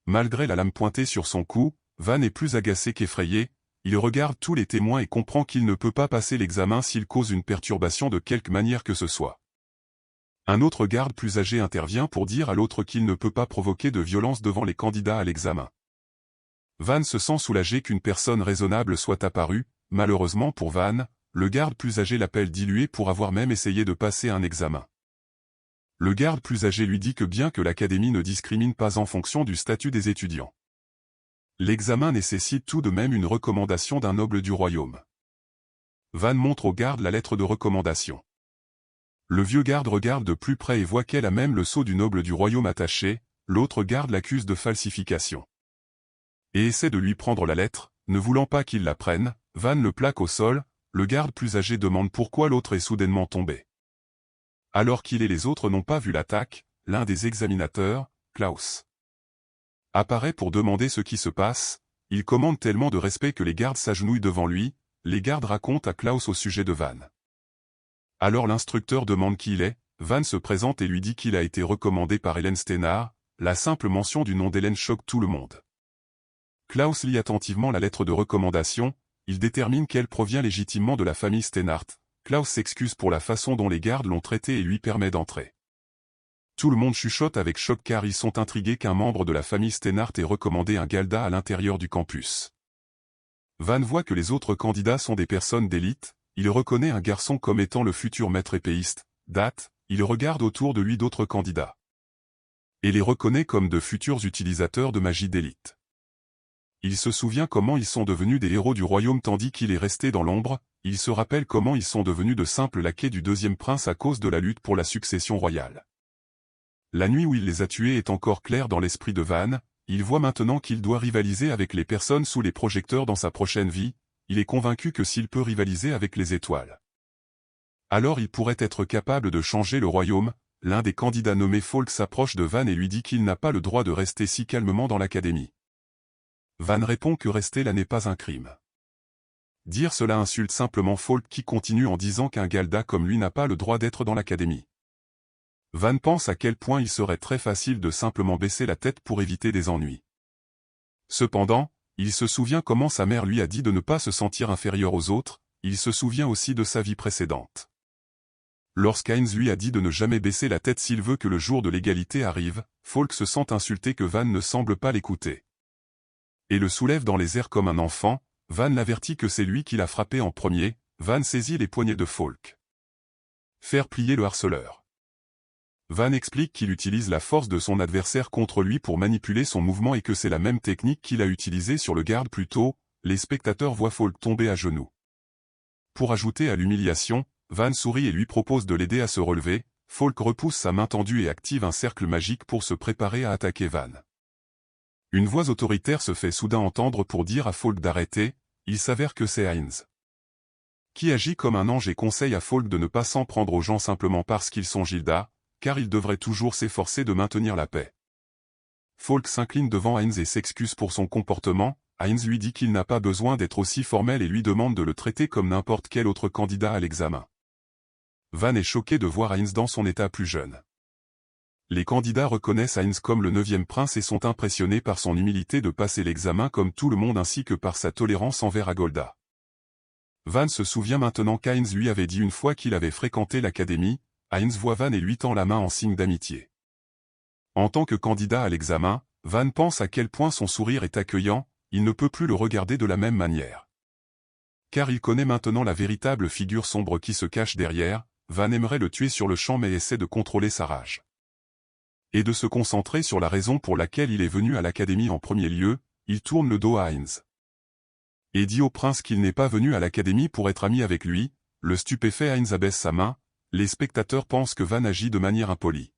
Malgré la lame pointée sur son cou, Van est plus agacé qu'effrayé, il regarde tous les témoins et comprend qu'il ne peut pas passer l'examen s'il cause une perturbation de quelque manière que ce soit. Un autre garde plus âgé intervient pour dire à l'autre qu'il ne peut pas provoquer de violence devant les candidats à l'examen. Van se sent soulagé qu'une personne raisonnable soit apparue, malheureusement pour Van, le garde plus âgé l'appelle dilué pour avoir même essayé de passer un examen. Le garde plus âgé lui dit que bien que l'académie ne discrimine pas en fonction du statut des étudiants, l'examen nécessite tout de même une recommandation d'un noble du royaume. Van montre au garde la lettre de recommandation. Le vieux garde regarde de plus près et voit qu'elle a même le sceau du noble du royaume attaché, l'autre garde l'accuse de falsification. Et essaie de lui prendre la lettre, ne voulant pas qu'il la prenne, Van le plaque au sol, le garde plus âgé demande pourquoi l'autre est soudainement tombé. Alors qu'il et les autres n'ont pas vu l'attaque, l'un des examinateurs, Klaus, apparaît pour demander ce qui se passe, il commande tellement de respect que les gardes s'agenouillent devant lui, les gardes racontent à Klaus au sujet de Van. Alors l'instructeur demande qui il est, Van se présente et lui dit qu'il a été recommandé par Hélène Steinard, la simple mention du nom d'Hélène choque tout le monde. Klaus lit attentivement la lettre de recommandation, il détermine qu'elle provient légitimement de la famille Steinhardt. Klaus s'excuse pour la façon dont les gardes l'ont traité et lui permet d'entrer. Tout le monde chuchote avec choc car ils sont intrigués qu'un membre de la famille Steinhardt ait recommandé un Galda à l'intérieur du campus. Van voit que les autres candidats sont des personnes d'élite, il reconnaît un garçon comme étant le futur maître épéiste, Date, il regarde autour de lui d'autres candidats. Et les reconnaît comme de futurs utilisateurs de magie d'élite. Il se souvient comment ils sont devenus des héros du royaume tandis qu'il est resté dans l'ombre, il se rappelle comment ils sont devenus de simples laquais du deuxième prince à cause de la lutte pour la succession royale. La nuit où il les a tués est encore claire dans l'esprit de Van, il voit maintenant qu'il doit rivaliser avec les personnes sous les projecteurs dans sa prochaine vie, il est convaincu que s'il peut rivaliser avec les étoiles, alors il pourrait être capable de changer le royaume. L'un des candidats nommé Falk s'approche de Van et lui dit qu'il n'a pas le droit de rester si calmement dans l'académie. Van répond que rester là n'est pas un crime. Dire cela insulte simplement Falk qui continue en disant qu'un Galda comme lui n'a pas le droit d'être dans l'académie. Van pense à quel point il serait très facile de simplement baisser la tête pour éviter des ennuis. Cependant, il se souvient comment sa mère lui a dit de ne pas se sentir inférieur aux autres, il se souvient aussi de sa vie précédente. Lorsqu'Heinz lui a dit de ne jamais baisser la tête s'il veut que le jour de l'égalité arrive, Falk se sent insulté que Van ne semble pas l'écouter. Et le soulève dans les airs comme un enfant, Van l'avertit que c'est lui qui l'a frappé en premier, Van saisit les poignets de Falk. Faire plier le harceleur. Van explique qu'il utilise la force de son adversaire contre lui pour manipuler son mouvement et que c'est la même technique qu'il a utilisée sur le garde plus tôt, les spectateurs voient Falk tomber à genoux. Pour ajouter à l'humiliation, Van sourit et lui propose de l'aider à se relever, Falk repousse sa main tendue et active un cercle magique pour se préparer à attaquer Van. Une voix autoritaire se fait soudain entendre pour dire à Falk d'arrêter, il s'avère que c'est Heinz, qui agit comme un ange et conseille à Falk de ne pas s'en prendre aux gens simplement parce qu'ils sont Gilda, car il devrait toujours s'efforcer de maintenir la paix. Falk s'incline devant Heinz et s'excuse pour son comportement, Heinz lui dit qu'il n'a pas besoin d'être aussi formel et lui demande de le traiter comme n'importe quel autre candidat à l'examen. Van est choqué de voir Heinz dans son état plus jeune. Les candidats reconnaissent Heinz comme le 9e prince et sont impressionnés par son humilité de passer l'examen comme tout le monde ainsi que par sa tolérance envers Agolda. Van se souvient maintenant qu'Heinz lui avait dit une fois qu'il avait fréquenté l'académie, Heinz voit Van et lui tend la main en signe d'amitié. En tant que candidat à l'examen, Van pense à quel point son sourire est accueillant, il ne peut plus le regarder de la même manière. Car il connaît maintenant la véritable figure sombre qui se cache derrière, Van aimerait le tuer sur le champ mais essaie de contrôler sa rage. Et de se concentrer sur la raison pour laquelle il est venu à l'académie en premier lieu, il tourne le dos à Heinz. Et dit au prince qu'il n'est pas venu à l'académie pour être ami avec lui, le stupéfait Heinz abaisse sa main, les spectateurs pensent que Van agit de manière impolie.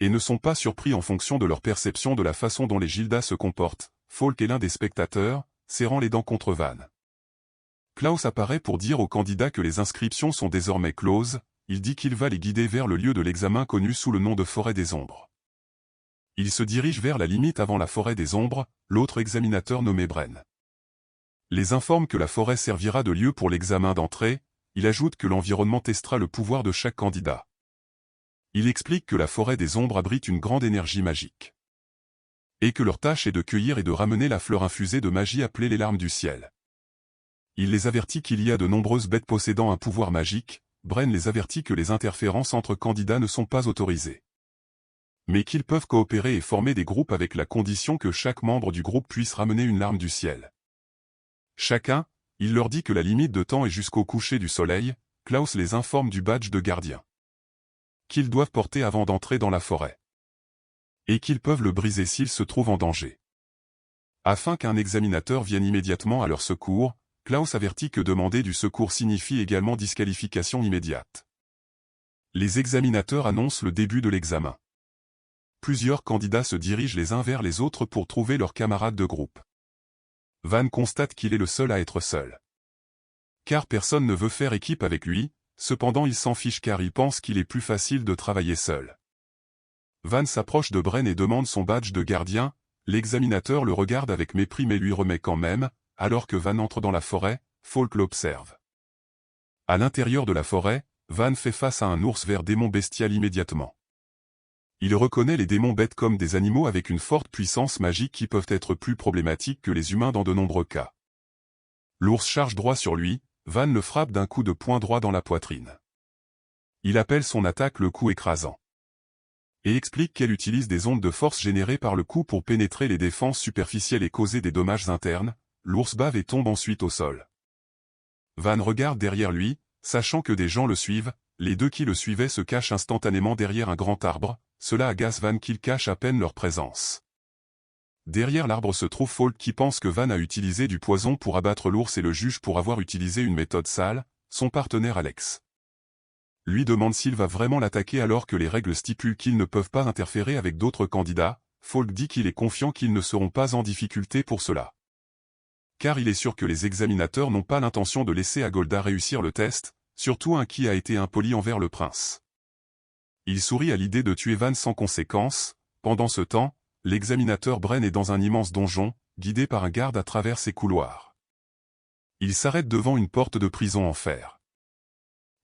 Et ne sont pas surpris en fonction de leur perception de la façon dont les Gildas se comportent. Falk est l'un des spectateurs, serrant les dents contre Van. Klaus apparaît pour dire aux candidats que les inscriptions sont désormais closes, il dit qu'il va les guider vers le lieu de l'examen connu sous le nom de Forêt des Ombres. Il se dirige vers la limite avant la Forêt des Ombres, l'autre examinateur nommé Bren les informe que la forêt servira de lieu pour l'examen d'entrée, il ajoute que l'environnement testera le pouvoir de chaque candidat. Il explique que la Forêt des Ombres abrite une grande énergie magique. Et que leur tâche est de cueillir et de ramener la fleur infusée de magie appelée les larmes du ciel. Il les avertit qu'il y a de nombreuses bêtes possédant un pouvoir magique, Bren les avertit que les interférences entre candidats ne sont pas autorisées. Mais qu'ils peuvent coopérer et former des groupes avec la condition que chaque membre du groupe puisse ramener une larme du ciel. Chacun, il leur dit que la limite de temps est jusqu'au coucher du soleil, Klaus les informe du badge de gardien. Qu'ils doivent porter avant d'entrer dans la forêt. Et qu'ils peuvent le briser s'ils se trouvent en danger. Afin qu'un examinateur vienne immédiatement à leur secours, Klaus avertit que demander du secours signifie également disqualification immédiate. Les examinateurs annoncent le début de l'examen. Plusieurs candidats se dirigent les uns vers les autres pour trouver leurs camarades de groupe. Van constate qu'il est le seul à être seul. Car personne ne veut faire équipe avec lui, cependant il s'en fiche car il pense qu'il est plus facile de travailler seul. Van s'approche de Bren et demande son badge de gardien, l'examinateur le regarde avec mépris mais lui remet quand même, alors que Van entre dans la forêt, Falk l'observe. À l'intérieur de la forêt, Van fait face à un ours vert démon bestial immédiatement. Il reconnaît les démons bêtes comme des animaux avec une forte puissance magique qui peuvent être plus problématiques que les humains dans de nombreux cas. L'ours charge droit sur lui, Van le frappe d'un coup de poing droit dans la poitrine. Il appelle son attaque le coup écrasant. Et explique qu'elle utilise des ondes de force générées par le coup pour pénétrer les défenses superficielles et causer des dommages internes, l'ours bave et tombe ensuite au sol. Van regarde derrière lui, sachant que des gens le suivent, les deux qui le suivaient se cachent instantanément derrière un grand arbre, cela agace Van qu'ils cachent à peine leur présence. Derrière l'arbre se trouve Falk qui pense que Van a utilisé du poison pour abattre l'ours et le juge pour avoir utilisé une méthode sale, son partenaire Alex lui demande s'il va vraiment l'attaquer alors que les règles stipulent qu'ils ne peuvent pas interférer avec d'autres candidats, Falk dit qu'il est confiant qu'ils ne seront pas en difficulté pour cela. Car il est sûr que les examinateurs n'ont pas l'intention de laisser Agolda réussir le test, surtout un qui a été impoli envers le prince. Il sourit à l'idée de tuer Van sans conséquence. Pendant ce temps, l'examinateur Bren est dans un immense donjon, guidé par un garde à travers ses couloirs. Il s'arrête devant une porte de prison en fer.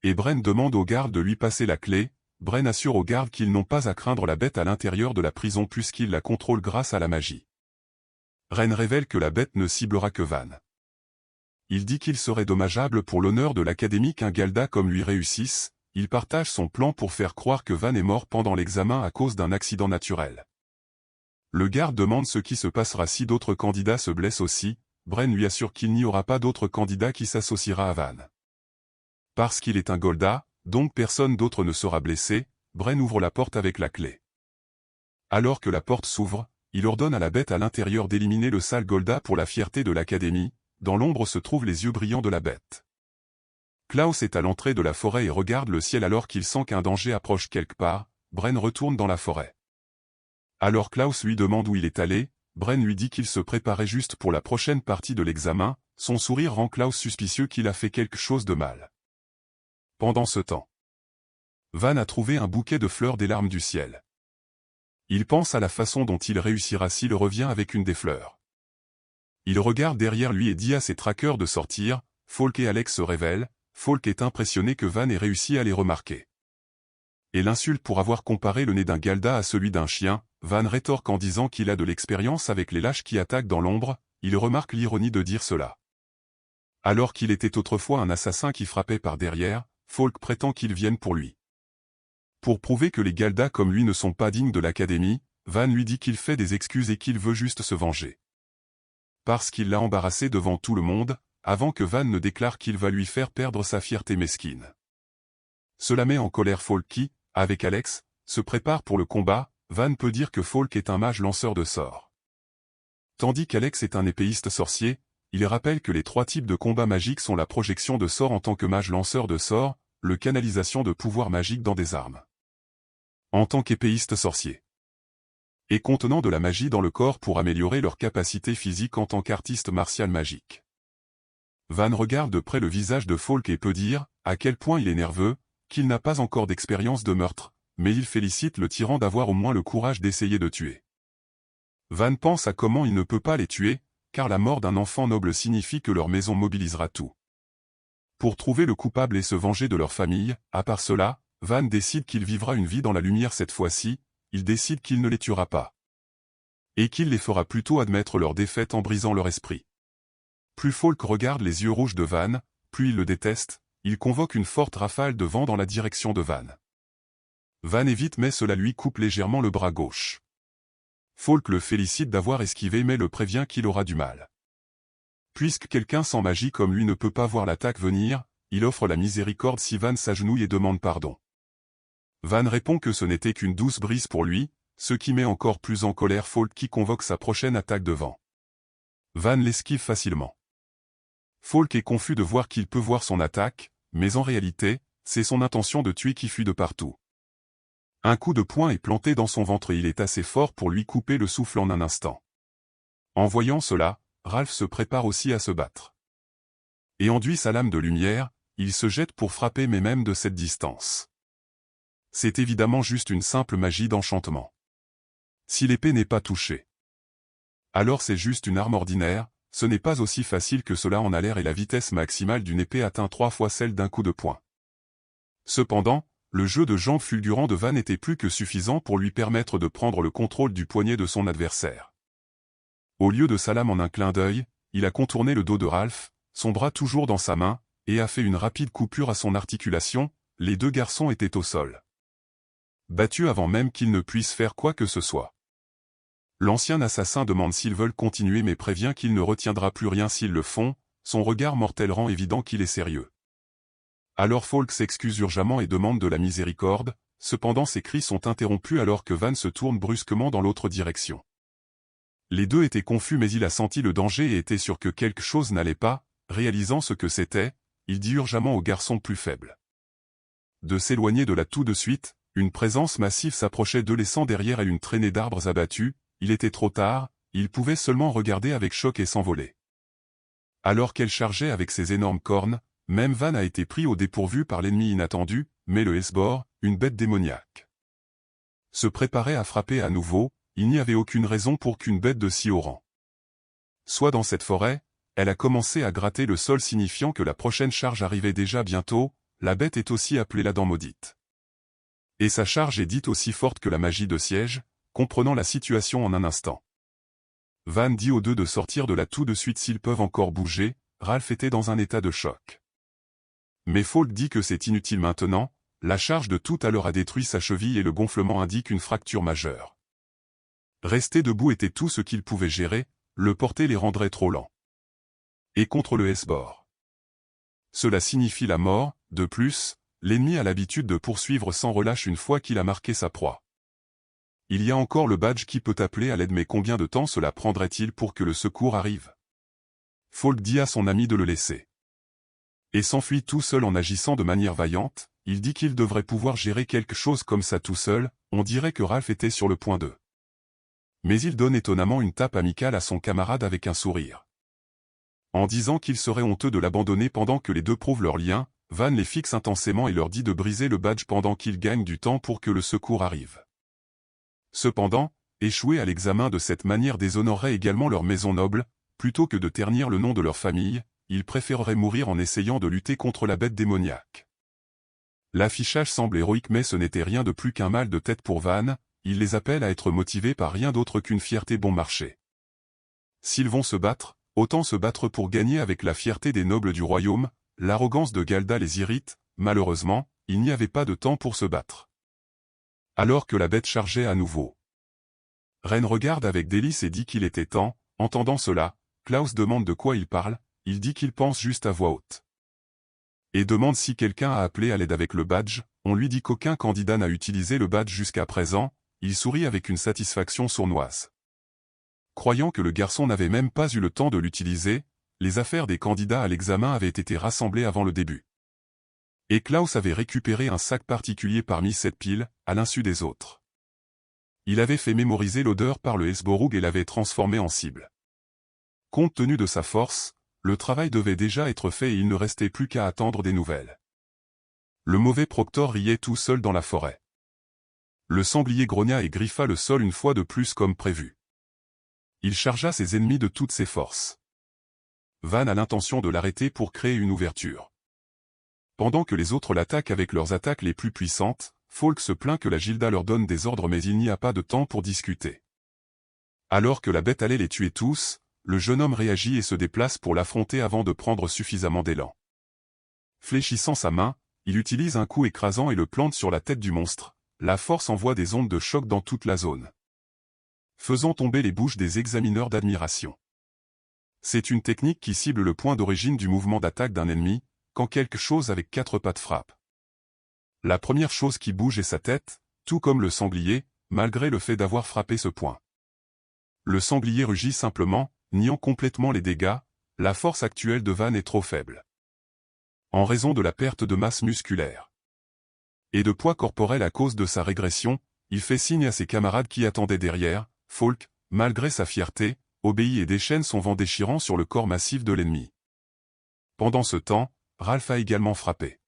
Et Bren demande au garde de lui passer la clé. Bren assure aux gardes qu'ils n'ont pas à craindre la bête à l'intérieur de la prison puisqu'ils la contrôlent grâce à la magie. Bren révèle que la bête ne ciblera que Van. Il dit qu'il serait dommageable pour l'honneur de l'académie qu'un Galda comme lui réussisse. Il partage son plan pour faire croire que Van est mort pendant l'examen à cause d'un accident naturel. Le garde demande ce qui se passera si d'autres candidats se blessent aussi. Bren lui assure qu'il n'y aura pas d'autre candidat qui s'associera à Van. Parce qu'il est un Golda, donc personne d'autre ne sera blessé, Bren ouvre la porte avec la clé. Alors que la porte s'ouvre, il ordonne à la bête à l'intérieur d'éliminer le sale Golda pour la fierté de l'académie. Dans l'ombre se trouvent les yeux brillants de la bête. Klaus est à l'entrée de la forêt et regarde le ciel alors qu'il sent qu'un danger approche quelque part. Bren retourne dans la forêt. Alors Klaus lui demande où il est allé, Bren lui dit qu'il se préparait juste pour la prochaine partie de l'examen, son sourire rend Klaus suspicieux qu'il a fait quelque chose de mal. Pendant ce temps, Van a trouvé un bouquet de fleurs des larmes du ciel. Il pense à la façon dont il réussira s'il revient avec une des fleurs. Il regarde derrière lui et dit à ses traqueurs de sortir. Falk et Alex se révèlent. Falk est impressionné que Van ait réussi à les remarquer. Et l'insulte pour avoir comparé le nez d'un Galda à celui d'un chien. Van rétorque en disant qu'il a de l'expérience avec les lâches qui attaquent dans l'ombre. Il remarque l'ironie de dire cela. Alors qu'il était autrefois un assassin qui frappait par derrière, Falk prétend qu'ils viennent pour lui. Pour prouver que les Galdas comme lui ne sont pas dignes de l'académie, Van lui dit qu'il fait des excuses et qu'il veut juste se venger. Parce qu'il l'a embarrassé devant tout le monde, avant que Van ne déclare qu'il va lui faire perdre sa fierté mesquine. Cela met en colère Falk qui, avec Alex, se prépare pour le combat. Van peut dire que Falk est un mage lanceur de sorts. Tandis qu'Alex est un épéiste sorcier, il rappelle que les 3 types de combats magiques sont la projection de sorts en tant que mage lanceur de sorts, le canalisation de pouvoirs magiques dans des armes. En tant qu'épéiste sorcier. Et contenant de la magie dans le corps pour améliorer leur capacité physique en tant qu'artiste martial magique. Van regarde de près le visage de Falk et peut dire, à quel point il est nerveux, qu'il n'a pas encore d'expérience de meurtre, mais il félicite le tyran d'avoir au moins le courage d'essayer de tuer. Van pense à comment il ne peut pas les tuer, car la mort d'un enfant noble signifie que leur maison mobilisera tout. Pour trouver le coupable et se venger de leur famille, à part cela, Van décide qu'il vivra une vie dans la lumière cette fois-ci, il décide qu'il ne les tuera pas. Et qu'il les fera plutôt admettre leur défaite en brisant leur esprit. Plus Falk regarde les yeux rouges de Van, plus il le déteste, il convoque une forte rafale de vent dans la direction de Van. Van évite mais cela lui coupe légèrement le bras gauche. Falk le félicite d'avoir esquivé mais le prévient qu'il aura du mal. Puisque quelqu'un sans magie comme lui ne peut pas voir l'attaque venir, il offre la miséricorde si Van s'agenouille et demande pardon. Van répond que ce n'était qu'une douce brise pour lui, ce qui met encore plus en colère Falk qui convoque sa prochaine attaque de vent. Van l'esquive facilement. Falk est confus de voir qu'il peut voir son attaque, mais en réalité, c'est son intention de tuer qui fuit de partout. Un coup de poing est planté dans son ventre et il est assez fort pour lui couper le souffle en un instant. En voyant cela, Ralph se prépare aussi à se battre. Et enduit sa lame de lumière, il se jette pour frapper mais même de cette distance. C'est évidemment juste une simple magie d'enchantement. Si l'épée n'est pas touchée, alors c'est juste une arme ordinaire, ce n'est pas aussi facile que cela en a l'air et la vitesse maximale d'une épée atteint 3 fois celle d'un coup de poing. Cependant, le jeu de jambes fulgurant de Van était plus que suffisant pour lui permettre de prendre le contrôle du poignet de son adversaire. Au lieu de sa lame en un clin d'œil, il a contourné le dos de Ralph, son bras toujours dans sa main, et a fait une rapide coupure à son articulation, les 2 garçons étaient au sol. Battus avant même qu'ils ne puissent faire quoi que ce soit. L'ancien assassin demande s'ils veulent continuer mais prévient qu'il ne retiendra plus rien s'ils le font, son regard mortel rend évident qu'il est sérieux. Alors Falk s'excuse urgemment et demande de la miséricorde, cependant ses cris sont interrompus alors que Van se tourne brusquement dans l'autre direction. Les 2 étaient confus mais il a senti le danger et était sûr que quelque chose n'allait pas, réalisant ce que c'était, il dit urgemment au garçon plus faible de s'éloigner de là tout de suite, une présence massive s'approchait d'eux laissant derrière elle une traînée d'arbres abattus, il était trop tard, il pouvait seulement regarder avec choc et s'envoler. Alors qu'elle chargeait avec ses énormes cornes, même Van a été pris au dépourvu par l'ennemi inattendu, mais le Hesbor, une bête démoniaque, se préparait à frapper à nouveau, il n'y avait aucune raison pour qu'une bête de si haut rang soit dans cette forêt, elle a commencé à gratter le sol signifiant que la prochaine charge arrivait déjà bientôt, la bête est aussi appelée la dent maudite. Et sa charge est dite aussi forte que la magie de siège, comprenant la situation en un instant. Van dit aux 2 de sortir de là tout de suite s'ils peuvent encore bouger, Ralph était dans un état de choc. Mais Falk dit que c'est inutile maintenant, la charge de tout à l'heure a détruit sa cheville et le gonflement indique une fracture majeure. Rester debout était tout ce qu'il pouvait gérer, le porter les rendrait trop lents. Et contre le Hesbor. Cela signifie la mort, de plus, l'ennemi a l'habitude de poursuivre sans relâche une fois qu'il a marqué sa proie. Il y a encore le badge qui peut appeler à l'aide mais combien de temps cela prendrait-il pour que le secours arrive? Falk dit à son ami de le laisser. Et s'enfuit tout seul en agissant de manière vaillante, il dit qu'il devrait pouvoir gérer quelque chose comme ça tout seul, on dirait que Ralph était sur le point de. Mais il donne étonnamment une tape amicale à son camarade avec un sourire. En disant qu'il serait honteux de l'abandonner pendant que les 2 prouvent leur lien, Van les fixe intensément et leur dit de briser le badge pendant qu'ils gagnent du temps pour que le secours arrive. Cependant, échouer à l'examen de cette manière déshonorerait également leur maison noble, plutôt que de ternir le nom de leur famille, ils préféreraient mourir en essayant de lutter contre la bête démoniaque. L'affichage semble héroïque mais ce n'était rien de plus qu'un mal de tête pour Van, il les appelle à être motivés par rien d'autre qu'une fierté bon marché. S'ils vont se battre, autant se battre pour gagner avec la fierté des nobles du royaume, l'arrogance de Galda les irrite, malheureusement, il n'y avait pas de temps pour se battre. Alors que la bête chargeait à nouveau. Ren regarde avec délice et dit qu'il était temps, entendant cela, Klaus demande de quoi il parle, il dit qu'il pense juste à voix haute. Et demande si quelqu'un a appelé à l'aide avec le badge. On lui dit qu'aucun candidat n'a utilisé le badge jusqu'à présent. Il sourit avec une satisfaction sournoise. Croyant que le garçon n'avait même pas eu le temps de l'utiliser, les affaires des candidats à l'examen avaient été rassemblées avant le début. Et Klaus avait récupéré un sac particulier parmi cette pile, à l'insu des autres. Il avait fait mémoriser l'odeur par le Hesborug et l'avait transformé en cible. Compte tenu de sa force, le travail devait déjà être fait et il ne restait plus qu'à attendre des nouvelles. Le mauvais Proctor riait tout seul dans la forêt. Le sanglier grogna et griffa le sol une fois de plus comme prévu. Il chargea ses ennemis de toutes ses forces. Van a l'intention de l'arrêter pour créer une ouverture. Pendant que les autres l'attaquent avec leurs attaques les plus puissantes, Falk se plaint que la Gilda leur donne des ordres mais il n'y a pas de temps pour discuter. Alors que la bête allait les tuer tous, le jeune homme réagit et se déplace pour l'affronter avant de prendre suffisamment d'élan. Fléchissant sa main, il utilise un coup écrasant et le plante sur la tête du monstre. La force envoie des ondes de choc dans toute la zone, faisant tomber les bouches des examineurs d'admiration. C'est une technique qui cible le point d'origine du mouvement d'attaque d'un ennemi, quand quelque chose avec 4 pattes frappe. La première chose qui bouge est sa tête, tout comme le sanglier, malgré le fait d'avoir frappé ce point. Le sanglier rugit simplement, niant complètement les dégâts. La force actuelle de Van est trop faible. En raison de la perte de masse musculaire et de poids corporel à cause de sa régression, il fait signe à ses camarades qui attendaient derrière. Falk, malgré sa fierté, obéit et déchaîne son vent déchirant sur le corps massif de l'ennemi. Pendant ce temps, Ralph a également frappé,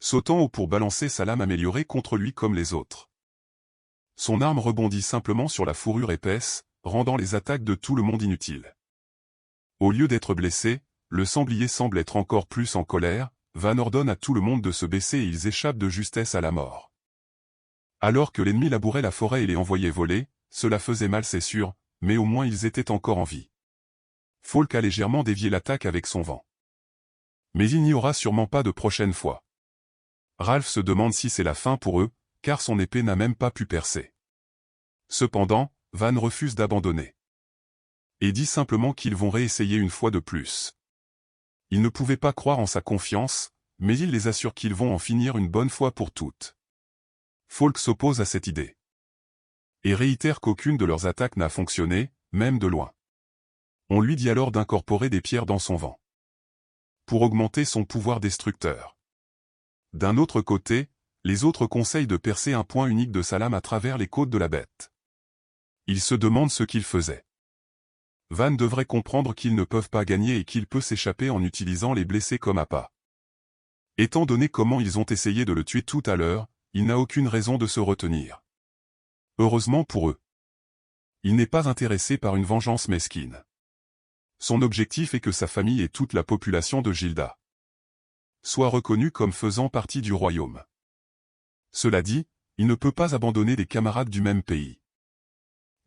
sautant haut pour balancer sa lame améliorée contre lui comme les autres. Son arme rebondit simplement sur la fourrure épaisse, rendant les attaques de tout le monde inutiles. Au lieu d'être blessé, le sanglier semble être encore plus en colère. Van ordonne à tout le monde de se baisser et ils échappent de justesse à la mort. Alors que l'ennemi labourait la forêt et les envoyait voler, cela faisait mal c'est sûr, mais au moins ils étaient encore en vie. Falk a légèrement dévié l'attaque avec son vent. Mais il n'y aura sûrement pas de prochaine fois. Ralph se demande si c'est la fin pour eux, car son épée n'a même pas pu percer. Cependant, Van refuse d'abandonner. Et dit simplement qu'ils vont réessayer une fois de plus. Il ne pouvait pas croire en sa confiance, mais il les assure qu'ils vont en finir une bonne fois pour toutes. Falk s'oppose à cette idée. Et réitère qu'aucune de leurs attaques n'a fonctionné, même de loin. On lui dit alors d'incorporer des pierres dans son vent, pour augmenter son pouvoir destructeur. D'un autre côté, les autres conseillent de percer un point unique de sa lame à travers les côtes de la bête. Ils se demandent ce qu'ils faisaient. Van devrait comprendre qu'ils ne peuvent pas gagner et qu'il peut s'échapper en utilisant les blessés comme appât. Étant donné comment ils ont essayé de le tuer tout à l'heure, il n'a aucune raison de se retenir. Heureusement pour eux. Il n'est pas intéressé par une vengeance mesquine. Son objectif est que sa famille et toute la population de Gilda soient reconnus comme faisant partie du royaume. Cela dit, il ne peut pas abandonner des camarades du même pays.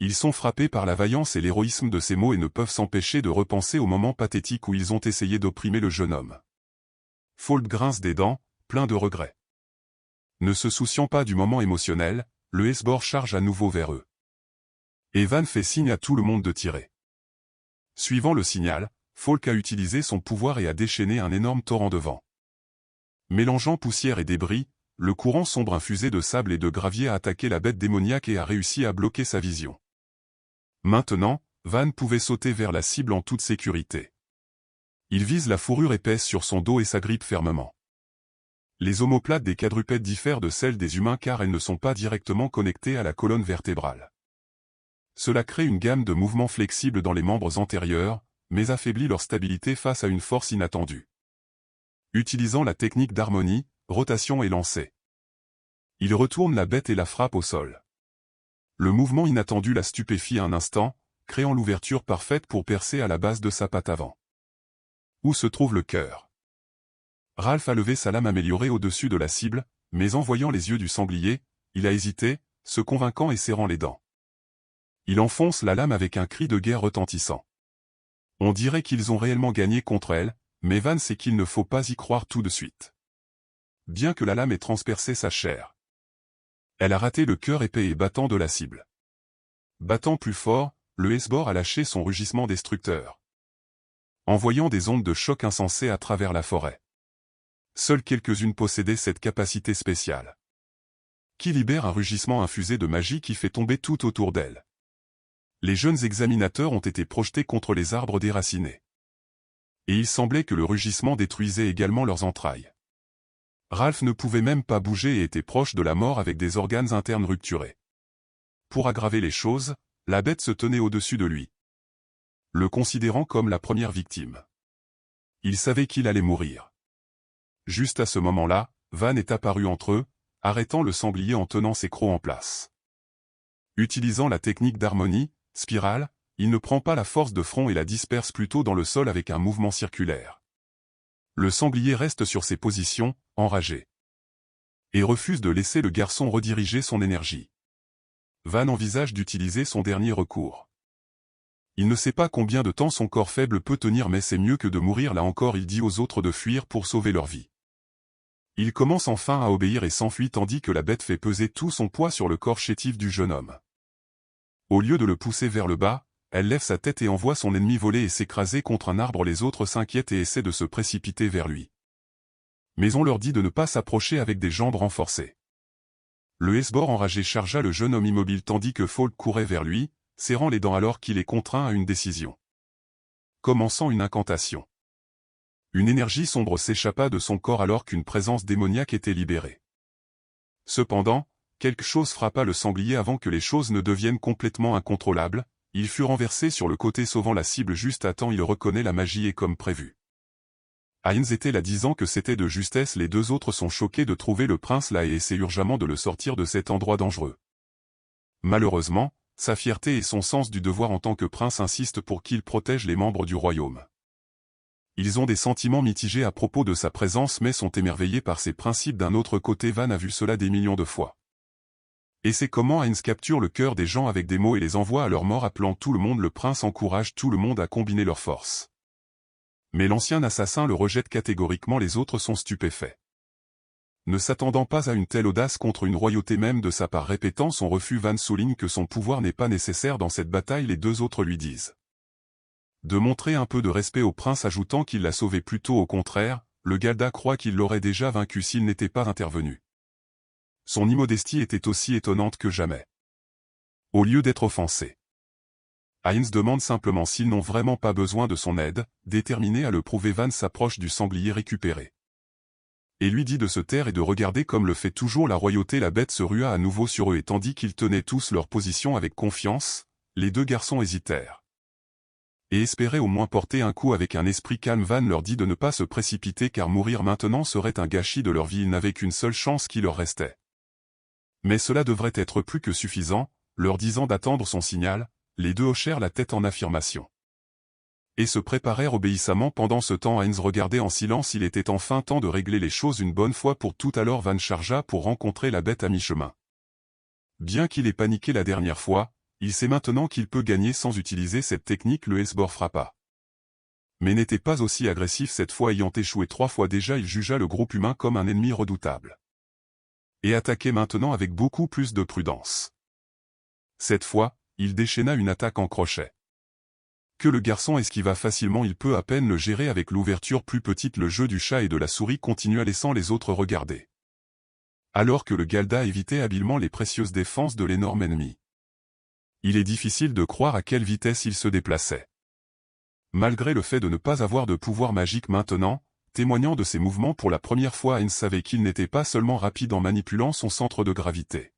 Ils sont frappés par la vaillance et l'héroïsme de ces mots et ne peuvent s'empêcher de repenser au moment pathétique où ils ont essayé d'opprimer le jeune homme. Falk grince des dents, plein de regrets. Ne se souciant pas du moment émotionnel, le Hesbor charge à nouveau vers eux. Et Van fait signe à tout le monde de tirer. Suivant le signal, Falk a utilisé son pouvoir et a déchaîné un énorme torrent de vent. Mélangeant poussière et débris, le courant sombre infusé de sable et de gravier a attaqué la bête démoniaque et a réussi à bloquer sa vision. Maintenant, Van pouvait sauter vers la cible en toute sécurité. Il vise la fourrure épaisse sur son dos et s'agrippe fermement. Les omoplates des quadrupèdes diffèrent de celles des humains car elles ne sont pas directement connectées à la colonne vertébrale. Cela crée une gamme de mouvements flexibles dans les membres antérieurs, mais affaiblit leur stabilité face à une force inattendue. Utilisant la technique d'harmonie, rotation et lancer, il retourne la bête et la frappe au sol. Le mouvement inattendu la stupéfie un instant, créant l'ouverture parfaite pour percer à la base de sa patte avant. Où se trouve le cœur? Ralph a levé sa lame améliorée au-dessus de la cible, mais en voyant les yeux du sanglier, il a hésité, se convainquant et serrant les dents. Il enfonce la lame avec un cri de guerre retentissant. On dirait qu'ils ont réellement gagné contre elle, mais Van sait qu'il ne faut pas y croire tout de suite. Bien que la lame ait transpercé sa chair, elle a raté le cœur épais et battant de la cible. Battant plus fort, le Hesbor a lâché son rugissement destructeur. envoyant des ondes de choc insensées à travers la forêt. Seules quelques-unes possédaient cette capacité spéciale, qui libère un rugissement infusé de magie qui fait tomber tout autour d'elle. Les jeunes examinateurs ont été projetés contre les arbres déracinés. Et il semblait que le rugissement détruisait également leurs entrailles. Ralph ne pouvait même pas bouger et était proche de la mort avec des organes internes rupturés. Pour aggraver les choses, la bête se tenait au-dessus de lui, le considérant comme la première victime. Il savait qu'il allait mourir. Juste à ce moment-là, Van est apparu entre eux, arrêtant le sanglier en tenant ses crocs en place. Utilisant la technique d'harmonie, spirale, il ne prend pas la force de front et la disperse plutôt dans le sol avec un mouvement circulaire. Le sanglier reste sur ses positions, enragé, et refuse de laisser le garçon rediriger son énergie. Van envisage d'utiliser son dernier recours. Il ne sait pas combien de temps son corps faible peut tenir, mais c'est mieux que de mourir là encore. Il dit aux autres de fuir pour sauver leur vie. Il commence enfin à obéir et s'enfuit tandis que la bête fait peser tout son poids sur le corps chétif du jeune homme. Au lieu de le pousser vers le bas, elle lève sa tête et envoie son ennemi voler et s'écraser contre un arbre. Les autres s'inquiètent et essaient de se précipiter vers lui. Mais on leur dit de ne pas s'approcher avec des jambes renforcées. Le Hesbor enragé chargea le jeune homme immobile tandis que Falk courait vers lui, serrant les dents alors qu'il est contraint à une décision. Commençant une incantation. Une énergie sombre s'échappa de son corps alors qu'une présence démoniaque était libérée. Cependant, quelque chose frappa le sanglier avant que les choses ne deviennent complètement incontrôlables. Il fut renversé sur le côté sauvant la cible juste à temps. Il reconnaît la magie et comme prévu. Heinz était là disant que c'était de justesse. Les deux autres sont choqués de trouver le prince là et essaient urgemment de le sortir de cet endroit dangereux. Malheureusement, sa fierté et son sens du devoir en tant que prince insistent pour qu'il protège les membres du royaume. Ils ont des sentiments mitigés à propos de sa présence mais sont émerveillés par ses principes. D'un autre côté, Van a vu cela des millions de fois. Et c'est comment Heinz capture le cœur des gens avec des mots et les envoie à leur mort appelant tout le monde. Le prince encourage tout le monde à combiner leurs forces. Mais l'ancien assassin le rejette catégoriquement. Les autres sont stupéfaits. Ne s'attendant pas à une telle audace contre une royauté même de sa part, répétant son refus, Van souligne que son pouvoir n'est pas nécessaire dans cette bataille. Les deux autres lui disent de montrer un peu de respect au prince, ajoutant qu'il l'a sauvé. Plutôt au contraire, le Galda croit qu'il l'aurait déjà vaincu s'il n'était pas intervenu. Son immodestie était aussi étonnante que jamais. Au lieu d'être offensé, Heinz demande simplement s'ils n'ont vraiment pas besoin de son aide. Déterminé à le prouver, Van s'approche du sanglier récupéré et lui dit de se taire et de regarder comme le fait toujours la royauté. La bête se rua à nouveau sur eux et tandis qu'ils tenaient tous leur position avec confiance, les deux garçons hésitèrent et espéraient au moins porter un coup. Avec un esprit calme, Van leur dit de ne pas se précipiter car mourir maintenant serait un gâchis de leur vie. Ils n'avaient qu'une seule chance qui leur restait. Mais cela devrait être plus que suffisant, leur disant d'attendre son signal. Les deux hochèrent la tête en affirmation et se préparèrent obéissamment. Pendant ce temps, Heinz regardait en silence. Il était enfin temps de régler les choses une bonne fois pour toutes. Alors Van chargea pour rencontrer la bête à mi-chemin. Bien qu'il ait paniqué la dernière fois, il sait maintenant qu'il peut gagner sans utiliser cette technique. Le Hesbor frappa, mais n'était pas aussi agressif cette fois. Ayant échoué 3 fois déjà, il jugea le groupe humain comme un ennemi redoutable et attaquait maintenant avec beaucoup plus de prudence. Cette fois, il déchaîna une attaque en crochet que le garçon esquiva facilement. Il peut à peine le gérer avec l'ouverture plus petite. Le jeu du chat et de la souris continua laissant les autres regarder, alors que le Galda évitait habilement les précieuses défenses de l'énorme ennemi. Il est difficile de croire à quelle vitesse il se déplaçait. Malgré le fait de ne pas avoir de pouvoir magique maintenant, témoignant de ses mouvements pour la première fois, Heinz savait qu'il n'était pas seulement rapide en manipulant son centre de gravité.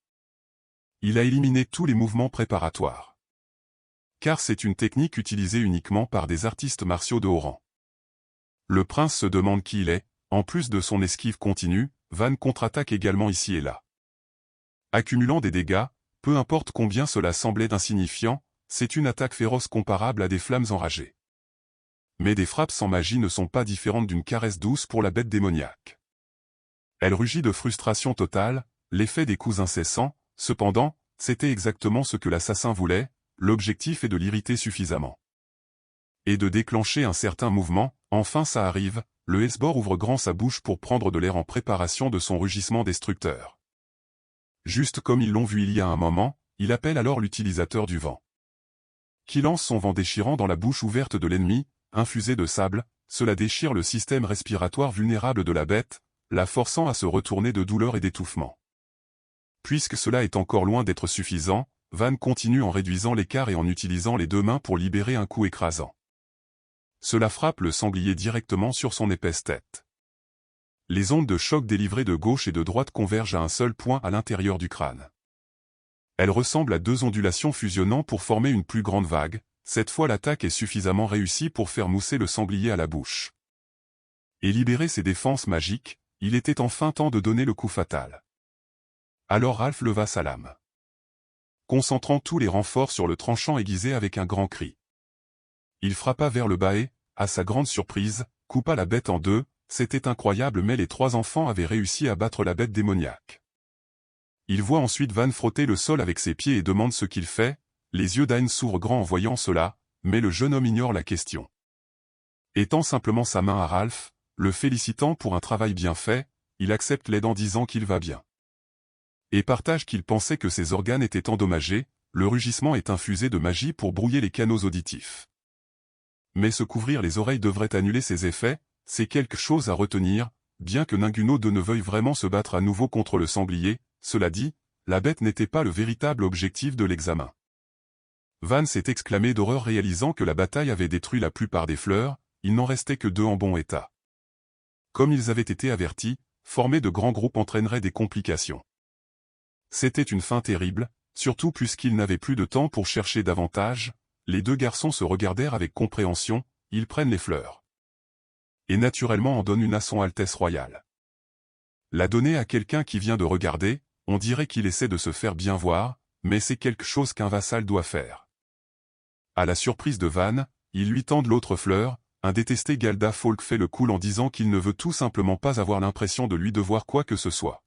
Il a éliminé tous les mouvements préparatoires. Car c'est une technique utilisée uniquement par des artistes martiaux de haut rang. Le prince se demande qui il est. En plus de son esquive continue, Van contre-attaque également ici et là, accumulant des dégâts. Peu importe combien cela semblait insignifiant, c'est une attaque féroce comparable à des flammes enragées. Mais des frappes sans magie ne sont pas différentes d'une caresse douce pour la bête démoniaque. Elle rugit de frustration totale, l'effet des coups incessants. Cependant, c'était exactement ce que l'assassin voulait. L'objectif est de l'irriter suffisamment et de déclencher un certain mouvement. Enfin ça arrive, le Hesbor ouvre grand sa bouche pour prendre de l'air en préparation de son rugissement destructeur. Juste comme ils l'ont vu il y a un moment, il appelle alors l'utilisateur du vent, qui lance son vent déchirant dans la bouche ouverte de l'ennemi, infusée de sable, cela déchire le système respiratoire vulnérable de la bête, la forçant à se retourner de douleur et d'étouffement. Puisque cela est encore loin d'être suffisant, Van continue en réduisant l'écart et en utilisant les deux mains pour libérer un coup écrasant. Cela frappe le sanglier directement sur son épaisse tête. Les ondes de choc délivrées de gauche et de droite convergent à un seul point à l'intérieur du crâne. Elles ressemblent à deux ondulations fusionnant pour former une plus grande vague. Cette fois l'attaque est suffisamment réussie pour faire mousser le sanglier à la bouche. Et libérer ses défenses magiques, il était enfin temps de donner le coup fatal. Alors Ralph leva sa lame, concentrant tous les renforts sur le tranchant aiguisé avec un grand cri. Il frappa vers le bas et, à sa grande surprise, coupa la bête en deux. C'était incroyable, mais les trois enfants avaient réussi à battre la bête démoniaque. Il voit ensuite Van frotter le sol avec ses pieds et demande ce qu'il fait. Les yeux d'Heinz s'ouvrent grands en voyant cela, mais le jeune homme ignore la question. Étend simplement sa main à Ralph, le félicitant pour un travail bien fait, il accepte l'aide en disant qu'il va bien. Et partage qu'il pensait que ses organes étaient endommagés. Le rugissement est infusé de magie pour brouiller les canaux auditifs. Mais se couvrir les oreilles devrait annuler ses effets. C'est quelque chose à retenir, bien que Ninguno II ne veuille vraiment se battre à nouveau contre le sanglier. Cela dit, la bête n'était pas le véritable objectif de l'examen. Van s'est exclamé d'horreur réalisant que la bataille avait détruit la plupart des fleurs, il n'en restait que deux en bon état. Comme ils avaient été avertis, former de grands groupes entraînerait des complications. C'était une fin terrible, surtout puisqu'ils n'avaient plus de temps pour chercher davantage. Les deux garçons se regardèrent avec compréhension, ils prennent les fleurs. Et naturellement en donnent une à son Altesse royale. La donner à quelqu'un qui vient de regarder, on dirait qu'il essaie de se faire bien voir, mais c'est quelque chose qu'un vassal doit faire. À la surprise de Van, il lui tend l'autre fleur. Un détesté Galda Folk fait le cool en disant qu'il ne veut tout simplement pas avoir l'impression de lui devoir quoi que ce soit.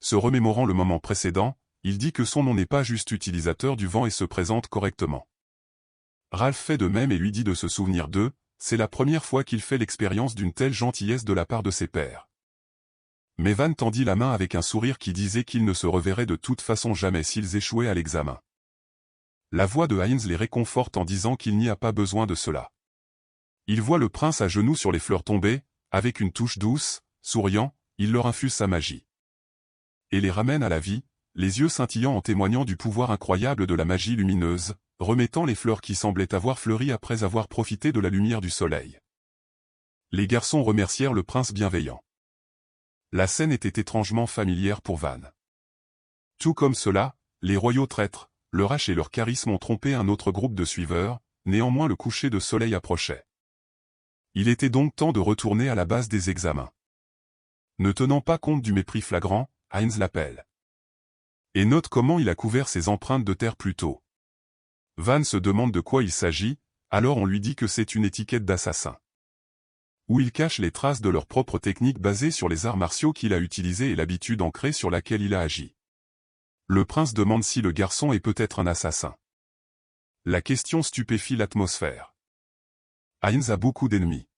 Se remémorant le moment précédent, il dit que son nom n'est pas juste utilisateur du vent et se présente correctement. Ralph fait de même et lui dit de se souvenir d'eux. C'est la première fois qu'il fait l'expérience d'une telle gentillesse de la part de ses pairs. Mais Van tendit la main avec un sourire qui disait qu'ils ne se reverraient de toute façon jamais s'ils échouaient à l'examen. La voix de Heinz les réconforte en disant qu'il n'y a pas besoin de cela. Il voit le prince à genoux sur les fleurs tombées, avec une touche douce, souriant, il leur infuse sa magie. Et les ramène à la vie, les yeux scintillants en témoignant du pouvoir incroyable de la magie lumineuse, remettant les fleurs qui semblaient avoir fleuri après avoir profité de la lumière du soleil. Les garçons remercièrent le prince bienveillant. La scène était étrangement familière pour Van. Tout comme cela, les royaux traîtres, leur hache et leur charisme ont trompé un autre groupe de suiveurs, néanmoins le coucher de soleil approchait. Il était donc temps de retourner à la base des examens. Ne tenant pas compte du mépris flagrant, Heinz l'appelle. Et note comment il a couvert ses empreintes de terre plus tôt. Van se demande de quoi il s'agit, alors on lui dit que c'est une étiquette d'assassin. Où ils cachent les traces de leur propre technique basée sur les arts martiaux qu'il a utilisés et l'habitude ancrée sur laquelle il a agi. Le prince demande si le garçon est peut-être un assassin. La question stupéfie l'atmosphère. Heinz a beaucoup d'ennemis.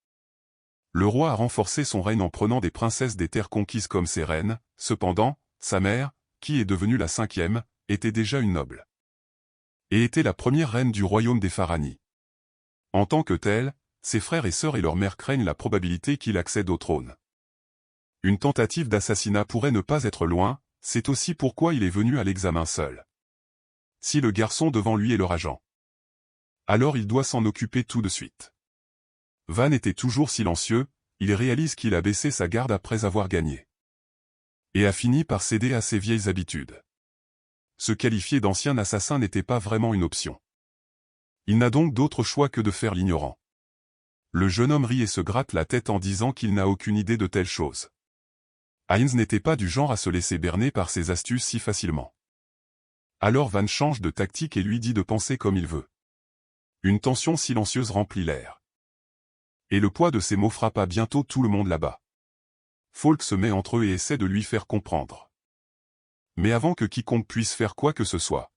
Le roi a renforcé son règne en prenant des princesses des terres conquises comme ses reines, cependant, sa mère, qui est devenue la 5e, était déjà une noble. Et était la première reine du royaume des Pharanis. En tant que telle, ses frères et sœurs et leur mère craignent la probabilité qu'il accède au trône. Une tentative d'assassinat pourrait ne pas être loin, c'est aussi pourquoi il est venu à l'examen seul. Si le garçon devant lui est leur agent, alors il doit s'en occuper tout de suite. Van était toujours silencieux, il réalise qu'il a baissé sa garde après avoir gagné. Et a fini par céder à ses vieilles habitudes. Se qualifier d'ancien assassin n'était pas vraiment une option. Il n'a donc d'autre choix que de faire l'ignorant. Le jeune homme rit et se gratte la tête en disant qu'il n'a aucune idée de telle chose. Heinz n'était pas du genre à se laisser berner par ses astuces si facilement. Alors Van change de tactique et lui dit de penser comme il veut. Une tension silencieuse remplit l'air. Et le poids de ces mots frappa bientôt tout le monde là-bas. Folk se met entre eux et essaie de lui faire comprendre. Mais avant que quiconque puisse faire quoi que ce soit,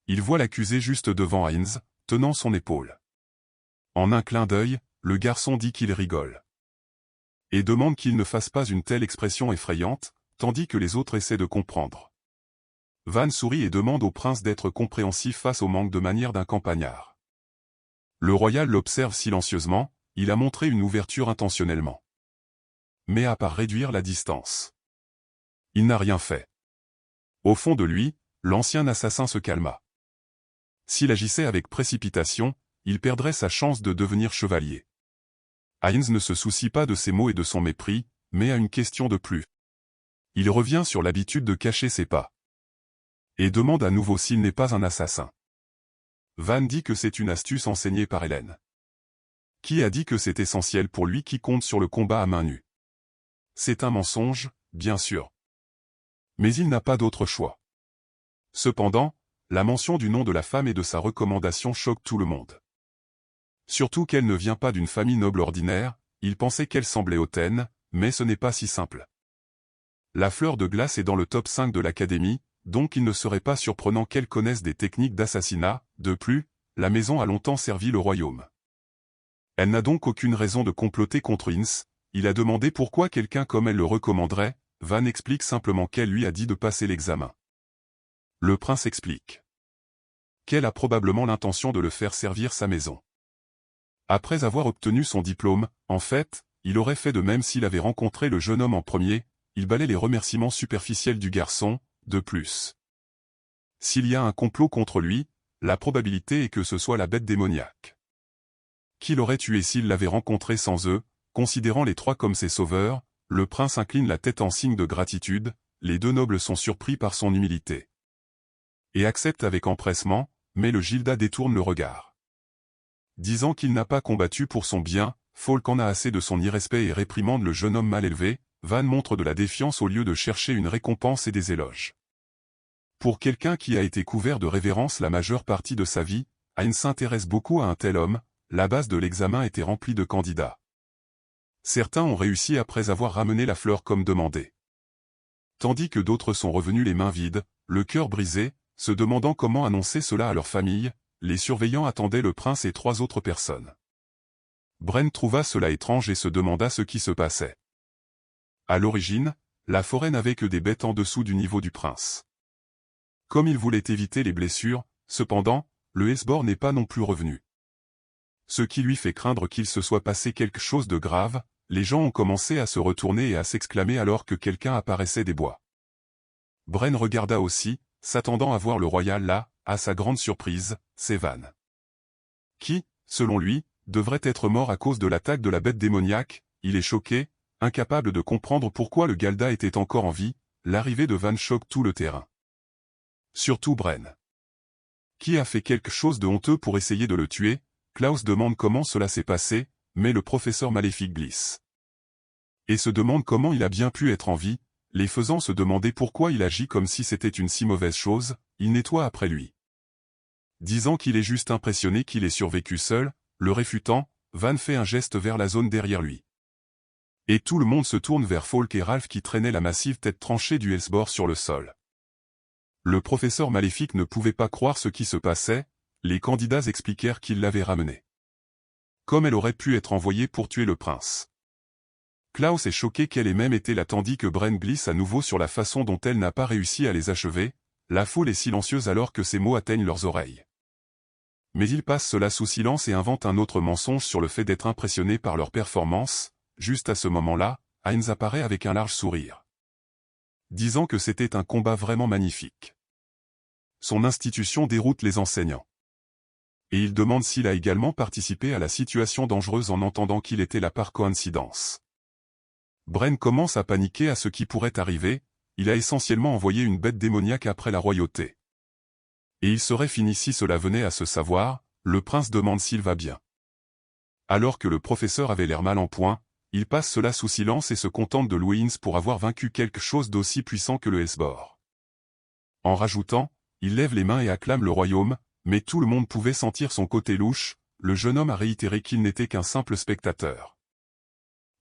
il voit l'accusé juste devant Heinz, tenant son épaule. En un clin d'œil, le garçon dit qu'il rigole. Et demande qu'il ne fasse pas une telle expression effrayante, tandis que les autres essaient de comprendre. Van sourit et demande au prince d'être compréhensif face au manque de manières d'un campagnard. Le royal l'observe silencieusement, il a montré une ouverture intentionnellement. Mais à part réduire la distance. Il n'a rien fait. Au fond de lui, l'ancien assassin se calma. S'il agissait avec précipitation, il perdrait sa chance de devenir chevalier. Heinz ne se soucie pas de ses mots et de son mépris, mais a une question de plus. Il revient sur l'habitude de cacher ses pas. Et demande à nouveau s'il n'est pas un assassin. Van dit que c'est une astuce enseignée par Hélène. Qui a dit que c'est essentiel pour lui qui compte sur le combat à main nue? C'est un mensonge, bien sûr. Mais il n'a pas d'autre choix. Cependant, la mention du nom de la femme et de sa recommandation choque tout le monde. Surtout qu'elle ne vient pas d'une famille noble ordinaire, il pensait qu'elle semblait hautaine, mais ce n'est pas si simple. La fleur de glace est dans le top 5 de l'académie, donc il ne serait pas surprenant qu'elle connaisse des techniques d'assassinat. De plus, la maison a longtemps servi le royaume. Elle n'a donc aucune raison de comploter contre Heinz. Il a demandé pourquoi quelqu'un comme elle le recommanderait. Van explique simplement qu'elle lui a dit de passer l'examen. Le prince explique qu'elle a probablement l'intention de le faire servir sa maison. Après avoir obtenu son diplôme, en fait, il aurait fait de même s'il avait rencontré le jeune homme en premier. Il balaie les remerciements superficiels du garçon. De plus, s'il y a un complot contre lui, la probabilité est que ce soit la bête démoniaque. Qui l'aurait tué s'il l'avait rencontré sans eux? Considérant les trois comme ses sauveurs, le prince incline la tête en signe de gratitude. Les deux nobles sont surpris par son humilité. Et acceptent avec empressement, mais le Gilda détourne le regard. Disant qu'il n'a pas combattu pour son bien, Falk en a assez de son irrespect et réprimande le jeune homme mal élevé. Van montre de la défiance au lieu de chercher une récompense et des éloges. Pour quelqu'un qui a été couvert de révérence la majeure partie de sa vie, Heinz s'intéresse beaucoup à un tel homme. La base de l'examen était remplie de candidats. Certains ont réussi après avoir ramené la fleur comme demandé. Tandis que d'autres sont revenus les mains vides, le cœur brisé, se demandant comment annoncer cela à leur famille. Les surveillants attendaient le prince et trois autres personnes. Bren trouva cela étrange et se demanda ce qui se passait. À l'origine, la forêt n'avait que des bêtes en dessous du niveau du prince. Comme il voulait éviter les blessures, cependant, le Hesbor n'est pas non plus revenu. Ce qui lui fait craindre qu'il se soit passé quelque chose de grave. Les gens ont commencé à se retourner et à s'exclamer alors que quelqu'un apparaissait des bois. Bren regarda aussi, s'attendant à voir le royal là. À sa grande surprise, c'est Van. Qui, selon lui, devrait être mort à cause de l'attaque de la bête démoniaque. Il est choqué, incapable de comprendre pourquoi le Galda était encore en vie. L'arrivée de Van choque tout le terrain. Surtout Bren. Qui a fait quelque chose de honteux pour essayer de le tuer? Klaus demande comment cela s'est passé, mais le professeur maléfique glisse. Et se demande comment il a bien pu être en vie, les faisant se demander pourquoi il agit comme si c'était une si mauvaise chose. Il nettoie après lui. Disant qu'il est juste impressionné qu'il ait survécu seul, le réfutant, Van fait un geste vers la zone derrière lui. Et tout le monde se tourne vers Falk et Ralph qui traînaient la massive tête tranchée du Hesbor sur le sol. Le professeur maléfique ne pouvait pas croire ce qui se passait. Les candidats expliquèrent qu'ils l'avaient ramenée. Comme elle aurait pu être envoyée pour tuer le prince. Klaus est choqué qu'elle ait même été là tandis que Bren glisse à nouveau sur la façon dont elle n'a pas réussi à les achever. La foule est silencieuse alors que ces mots atteignent leurs oreilles. Mais ils passent cela sous silence et inventent un autre mensonge sur le fait d'être impressionnés par leur performance. Juste à ce moment-là, Heinz apparaît avec un large sourire. Disant que c'était un combat vraiment magnifique. Son institution déroute les enseignants. Et il demande s'il a également participé à la situation dangereuse en entendant qu'il était là par coïncidence. Bren commence à paniquer à ce qui pourrait arriver. Il a essentiellement envoyé une bête démoniaque après la royauté. Et il serait fini si cela venait à se savoir. Le prince demande s'il va bien. Alors que le professeur avait l'air mal en point, il passe cela sous silence et se contente de louer Heinz pour avoir vaincu quelque chose d'aussi puissant que le Hesbor. En rajoutant, il lève les mains et acclame le royaume, mais tout le monde pouvait sentir son côté louche. Le jeune homme a réitéré qu'il n'était qu'un simple spectateur.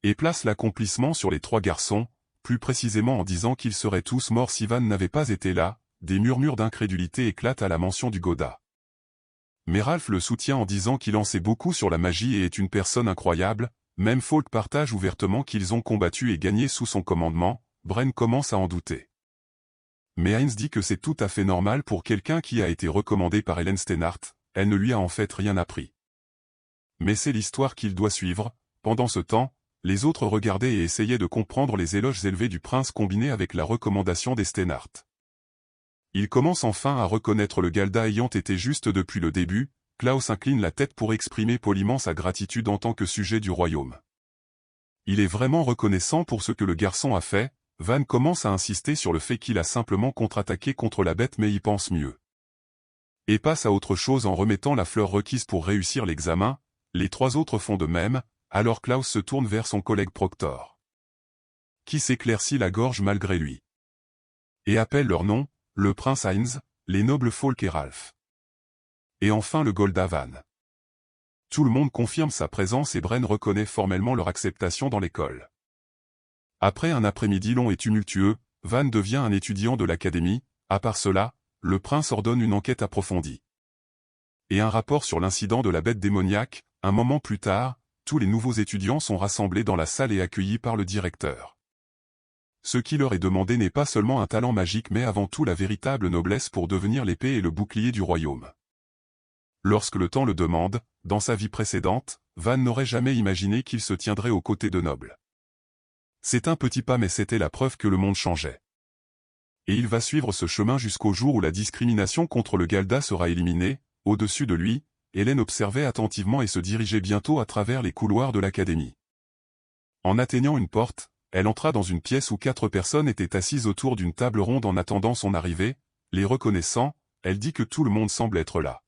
Et place l'accomplissement sur les trois garçons, plus précisément en disant qu'ils seraient tous morts si Van n'avait pas été là. Des murmures d'incrédulité éclatent à la mention du Goda. Mais Ralph le soutient en disant qu'il en sait beaucoup sur la magie et est une personne incroyable. Même Falk partage ouvertement qu'ils ont combattu et gagné sous son commandement. Bren commence à en douter. Mais Heinz dit que c'est tout à fait normal pour quelqu'un qui a été recommandé par Hélène Steinhardt. Elle ne lui a en fait rien appris. Mais c'est l'histoire qu'il doit suivre. Pendant ce temps, les autres regardaient et essayaient de comprendre les éloges élevés du prince combinés avec la recommandation des Steinhardt. Il commence enfin à reconnaître le Galda ayant été juste depuis le début. Klaus incline la tête pour exprimer poliment sa gratitude en tant que sujet du royaume. Il est vraiment reconnaissant pour ce que le garçon a fait. Van commence à insister sur le fait qu'il a simplement contre-attaqué contre la bête mais y pense mieux. Et passe à autre chose en remettant la fleur requise pour réussir l'examen. Les trois autres font de même, alors Klaus se tourne vers son collègue Proctor, qui s'éclaircit la gorge malgré lui, et appelle leur nom, le prince Heinz, les nobles Falk et Ralph. Et enfin le Golda Van. Tout le monde confirme sa présence et Bren reconnaît formellement leur acceptation dans l'école. Après un après-midi long et tumultueux, Van devient un étudiant de l'académie. À part cela, le prince ordonne une enquête approfondie. Et un rapport sur l'incident de la bête démoniaque. Un moment plus tard, tous les nouveaux étudiants sont rassemblés dans la salle et accueillis par le directeur. Ce qui leur est demandé n'est pas seulement un talent magique mais avant tout la véritable noblesse pour devenir l'épée et le bouclier du royaume. Lorsque le temps le demande, dans sa vie précédente, Van n'aurait jamais imaginé qu'il se tiendrait aux côtés de nobles. C'est un petit pas mais c'était la preuve que le monde changeait. Et il va suivre ce chemin jusqu'au jour où la discrimination contre le Galda sera éliminée. Au-dessus de lui, Hélène observait attentivement et se dirigeait bientôt à travers les couloirs de l'académie. En atteignant une porte, elle entra dans une pièce où 4 personnes étaient assises autour d'une table ronde en attendant son arrivée. Les reconnaissant, elle dit que tout le monde semble être là.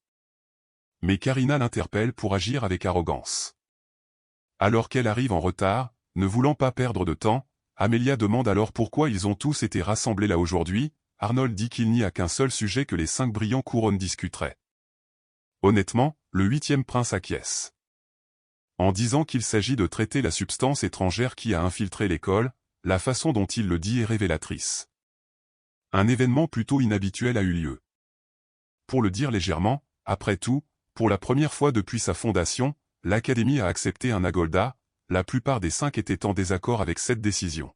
Mais Karina l'interpelle pour agir avec arrogance. Alors qu'elle arrive en retard, ne voulant pas perdre de temps, Amelia demande alors pourquoi ils ont tous été rassemblés là aujourd'hui. Arnold dit qu'il n'y a qu'un seul sujet que les 5 brillants couronnes discuteraient. Honnêtement, le 8e prince acquiesce. En disant qu'il s'agit de traiter la substance étrangère qui a infiltré l'école, la façon dont il le dit est révélatrice. Un événement plutôt inhabituel a eu lieu. Pour le dire légèrement, après tout, pour la première fois depuis sa fondation, l'Académie a accepté un Agolda, la plupart des 5 étaient en désaccord avec cette décision.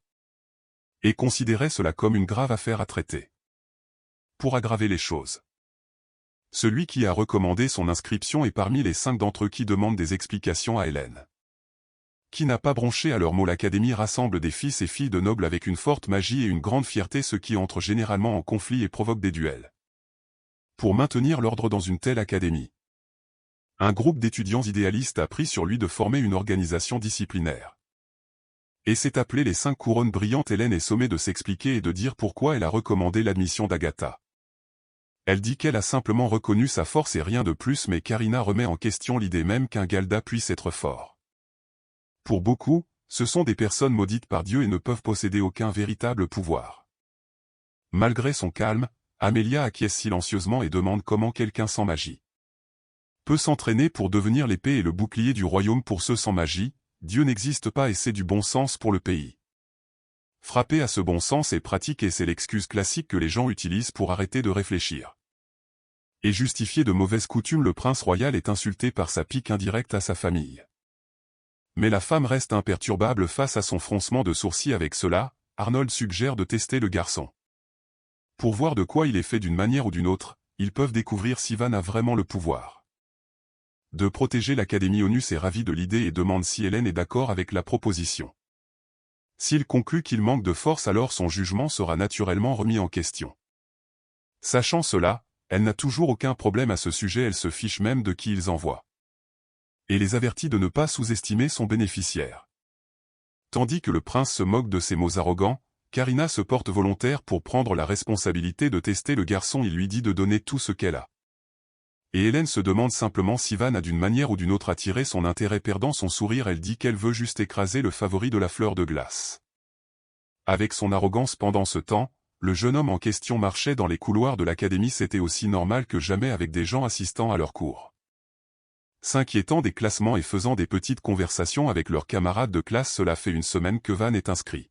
Et considéraient cela comme une grave affaire à traiter. Pour aggraver les choses. Celui qui a recommandé son inscription est parmi les 5 d'entre eux qui demandent des explications à Hélène. Qui n'a pas bronché à leurs mots. L'Académie rassemble des fils et filles de nobles avec une forte magie et une grande fierté, ce qui entre généralement en conflit et provoque des duels. Pour maintenir l'ordre dans une telle académie, un groupe d'étudiants idéalistes a pris sur lui de former une organisation disciplinaire. Et s'est appelé les 5 couronnes brillantes. Hélène est sommée de s'expliquer et de dire pourquoi elle a recommandé l'admission d'Agatha. Elle dit qu'elle a simplement reconnu sa force et rien de plus, mais Karina remet en question l'idée même qu'un Galda puisse être fort. Pour beaucoup, ce sont des personnes maudites par Dieu et ne peuvent posséder aucun véritable pouvoir. Malgré son calme, Amelia acquiesce silencieusement et demande comment quelqu'un sans magie peut s'entraîner pour devenir l'épée et le bouclier du royaume. Pour ceux sans magie, Dieu n'existe pas et c'est du bon sens pour le pays. Frapper à ce bon sens est pratique et c'est l'excuse classique que les gens utilisent pour arrêter de réfléchir. Et justifier de mauvaises coutumes. Le prince royal est insulté par sa pique indirecte à sa famille. Mais la femme reste imperturbable face à son froncement de sourcils. Avec cela, Arnold suggère de tester le garçon. Pour voir de quoi il est fait d'une manière ou d'une autre, ils peuvent découvrir si Van a vraiment le pouvoir de protéger l'Académie. Onus est ravi de l'idée et demande si Hélène est d'accord avec la proposition. S'il conclut qu'il manque de force, alors son jugement sera naturellement remis en question. Sachant cela, elle n'a toujours aucun problème à ce sujet, elle se fiche même de qui ils envoient. Et les avertit de ne pas sous-estimer son bénéficiaire. Tandis que le prince se moque de ses mots arrogants, Karina se porte volontaire pour prendre la responsabilité de tester le garçon. Il lui dit de donner tout ce qu'elle a. Et Hélène se demande simplement si Van a d'une manière ou d'une autre attiré son intérêt. Perdant son sourire, elle dit qu'elle veut juste écraser le favori de la fleur de glace. Avec son arrogance. Pendant ce temps, le jeune homme en question marchait dans les couloirs de l'académie. C'était aussi normal que jamais avec des gens assistant à leurs cours. S'inquiétant des classements et faisant des petites conversations avec leurs camarades de classe. Cela fait une semaine que Van est inscrit.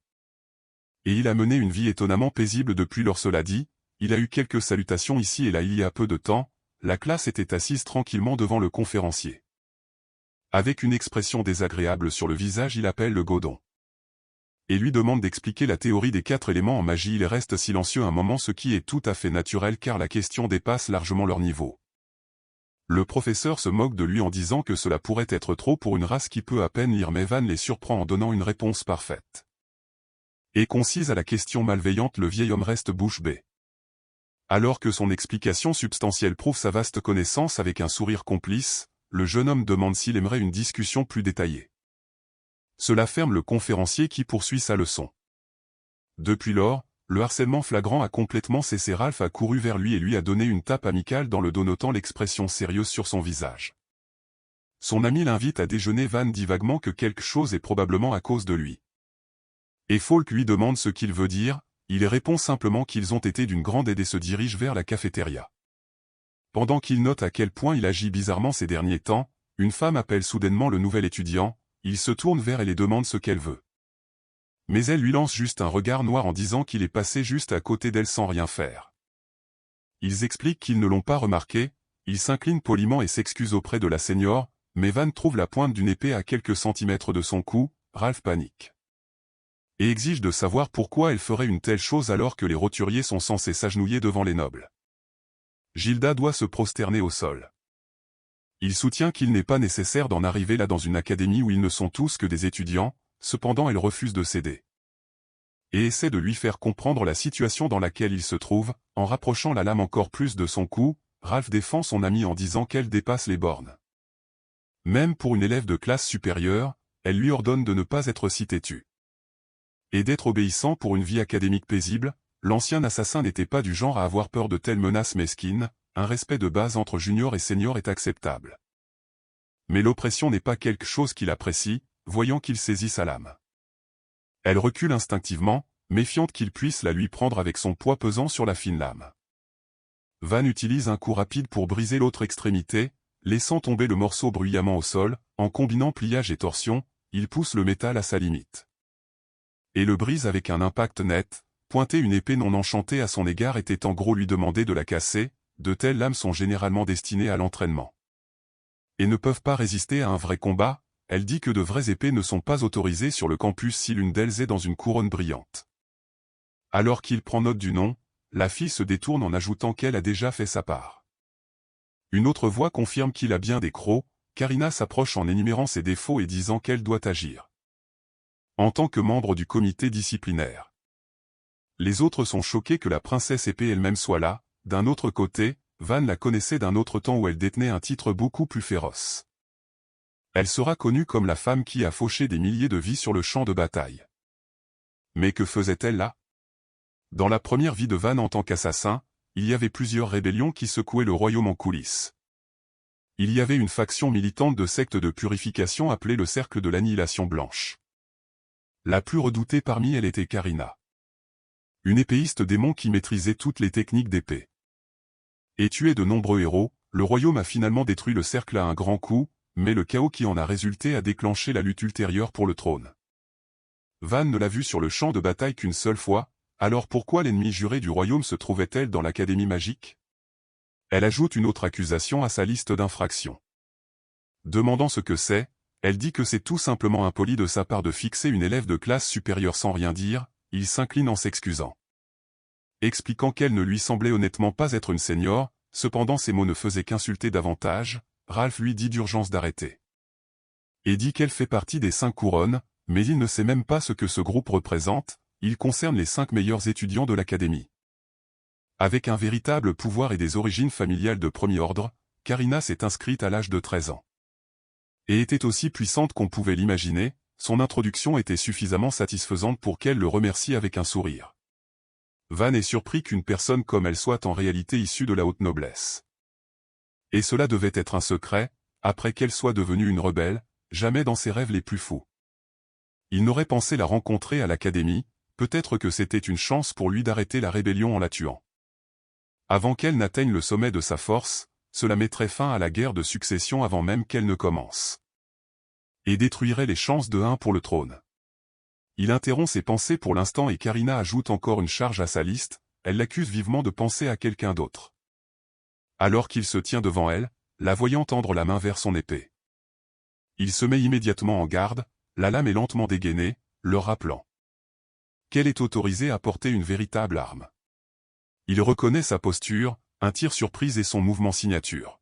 Et il a mené une vie étonnamment paisible depuis lors. Cela dit, il a eu quelques salutations ici et là. Il y a peu de temps, la classe était assise tranquillement devant le conférencier. Avec une expression désagréable sur le visage, il appelle le Godon. Et lui demande d'expliquer la théorie des 4 éléments en magie. Il reste silencieux un moment, ce qui est tout à fait naturel car la question dépasse largement leur niveau. Le professeur se moque de lui en disant que cela pourrait être trop pour une race qui peut à peine lire, mais Van les surprend en donnant une réponse parfaite et concise à la question malveillante. Le vieil homme reste bouche bée. Alors que son explication substantielle prouve sa vaste connaissance, avec un sourire complice, le jeune homme demande s'il aimerait une discussion plus détaillée. Cela ferme le conférencier qui poursuit sa leçon. Depuis lors, le harcèlement flagrant a complètement cessé. Ralph a couru vers lui et lui a donné une tape amicale dans le dos, notant l'expression sérieuse sur son visage. Son ami l'invite à déjeuner. Van dit vaguement que quelque chose est probablement à cause de lui. Et Falk lui demande ce qu'il veut dire. Il répond simplement qu'ils ont été d'une grande aide et se dirige vers la cafétéria. Pendant qu'il note à quel point il agit bizarrement ces derniers temps, une femme appelle soudainement le nouvel étudiant. Il se tourne vers elle et demande ce qu'elle veut. Mais elle lui lance juste un regard noir en disant qu'il est passé juste à côté d'elle sans rien faire. Ils expliquent qu'ils ne l'ont pas remarqué. Il s'incline poliment et s'excuse auprès de la senior, mais Van trouve la pointe d'une épée à quelques centimètres de son cou. Ralph panique et exige de savoir pourquoi elle ferait une telle chose alors que les roturiers sont censés s'agenouiller devant les nobles. Gilda doit se prosterner au sol. Il soutient qu'il n'est pas nécessaire d'en arriver là dans une académie où ils ne sont tous que des étudiants. Cependant elle refuse de céder et essaie de lui faire comprendre la situation dans laquelle il se trouve. En rapprochant la lame encore plus de son cou, Ralph défend son amie en disant qu'elle dépasse les bornes. Même pour une élève de classe supérieure, elle lui ordonne de ne pas être si têtue et d'être obéissant pour une vie académique paisible. L'ancien assassin n'était pas du genre à avoir peur de telles menaces mesquines. Un respect de base entre junior et senior est acceptable. Mais l'oppression n'est pas quelque chose qu'il apprécie, voyant qu'il saisit sa lame. Elle recule instinctivement, méfiante qu'il puisse la lui prendre avec son poids pesant sur la fine lame. Van utilise un coup rapide pour briser l'autre extrémité, laissant tomber le morceau bruyamment au sol. En combinant pliage et torsion, il pousse le métal à sa limite et le brise avec un impact net. Pointer une épée non enchantée à son égard était en gros lui demander de la casser. De telles lames sont généralement destinées à l'entraînement et ne peuvent pas résister à un vrai combat. Elle dit que de vraies épées ne sont pas autorisées sur le campus si l'une d'elles est dans une couronne brillante. Alors qu'il prend note du nom, la fille se détourne en ajoutant qu'elle a déjà fait sa part. Une autre voix confirme qu'il a bien des crocs. Karina s'approche en énumérant ses défauts et disant qu'elle doit agir en tant que membre du comité disciplinaire. Les autres sont choqués que la princesse épée elle-même soit là. D'un autre côté, Van la connaissait d'un autre temps où elle détenait un titre beaucoup plus féroce. Elle sera connue comme la femme qui a fauché des milliers de vies sur le champ de bataille. Mais que faisait-elle là? Dans la première vie de Van en tant qu'assassin, il y avait plusieurs rébellions qui secouaient le royaume en coulisses. Il y avait une faction militante de secte de purification appelée le Cercle de l'Annihilation Blanche. La plus redoutée parmi elles était Karina, une épéiste démon qui maîtrisait toutes les techniques d'épée et tuait de nombreux héros. Le royaume a finalement détruit le cercle à un grand coup, mais le chaos qui en a résulté a déclenché la lutte ultérieure pour le trône. Van ne l'a vue sur le champ de bataille qu'une seule fois. Alors pourquoi l'ennemi juré du royaume se trouvait-elle dans l'académie magique? Elle ajoute une autre accusation à sa liste d'infractions. Demandant ce que c'est, elle dit que c'est tout simplement impoli de sa part de fixer une élève de classe supérieure sans rien dire. Il s'incline en s'excusant, expliquant qu'elle ne lui semblait honnêtement pas être une senior. Cependant ces mots ne faisaient qu'insulter davantage. Ralph lui dit d'urgence d'arrêter et dit qu'elle fait partie des 5 couronnes, mais il ne sait même pas ce que ce groupe représente. Il concerne les 5 meilleurs étudiants de l'académie. Avec un véritable pouvoir et des origines familiales de premier ordre, Karina s'est inscrite à l'âge de 13 ans et était aussi puissante qu'on pouvait l'imaginer. Son introduction était suffisamment satisfaisante pour qu'elle le remercie avec un sourire. Van est surpris qu'une personne comme elle soit en réalité issue de la haute noblesse. Et cela devait être un secret. Après qu'elle soit devenue une rebelle, jamais dans ses rêves les plus fous il n'aurait pensé la rencontrer à l'académie. Peut-être que c'était une chance pour lui d'arrêter la rébellion en la tuant avant qu'elle n'atteigne le sommet de sa force. Cela mettrait fin à la guerre de succession avant même qu'elle ne commence et détruirait les chances de 1 pour le trône. Il interrompt ses pensées pour l'instant et Karina ajoute encore une charge à sa liste. Elle l'accuse vivement de penser à quelqu'un d'autre. Alors qu'il se tient devant elle, la voyant tendre la main vers son épée. Il se met immédiatement en garde. La lame est lentement dégainée, le rappelant qu'elle est autorisée à porter une véritable arme. Il reconnaît sa posture, un tir surprise et son mouvement signature.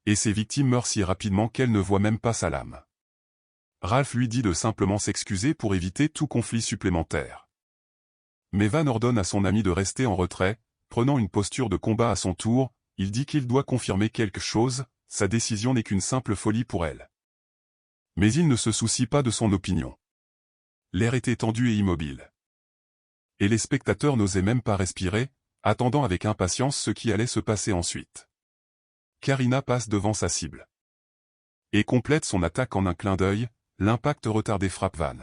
Et ses victimes meurent si rapidement qu'elles ne voient même pas sa lame. Ralph lui dit de simplement s'excuser pour éviter tout conflit supplémentaire. Mais Van ordonne à son ami de rester en retrait, prenant une posture de combat à son tour, il dit qu'il doit confirmer quelque chose, sa décision n'est qu'une simple folie pour elle. Mais il ne se soucie pas de son opinion. L'air était tendu et immobile. Et les spectateurs n'osaient même pas respirer, attendant avec impatience ce qui allait se passer ensuite. Karina passe devant sa cible. Et complète son attaque en un clin d'œil, l'impact retardé frappe Van.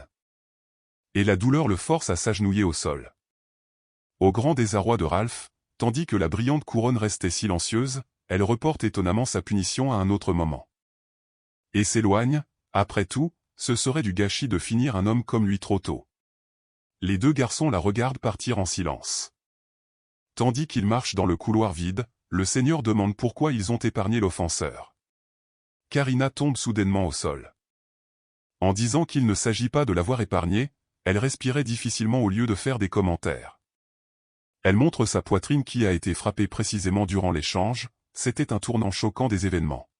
Et la douleur le force à s'agenouiller au sol. Au grand désarroi de Ralph, tandis que la brillante couronne restait silencieuse, elle reporte étonnamment sa punition à un autre moment. Et s'éloigne, après tout, ce serait du gâchis de finir un homme comme lui trop tôt. Les deux garçons la regardent partir en silence. Tandis qu'ils marchent dans le couloir vide, le seigneur demande pourquoi ils ont épargné l'offenseur. Karina tombe soudainement au sol. En disant qu'il ne s'agit pas de l'avoir épargné, elle respirait difficilement au lieu de faire des commentaires. Elle montre sa poitrine qui a été frappée précisément durant l'échange, c'était un tournant choquant des événements.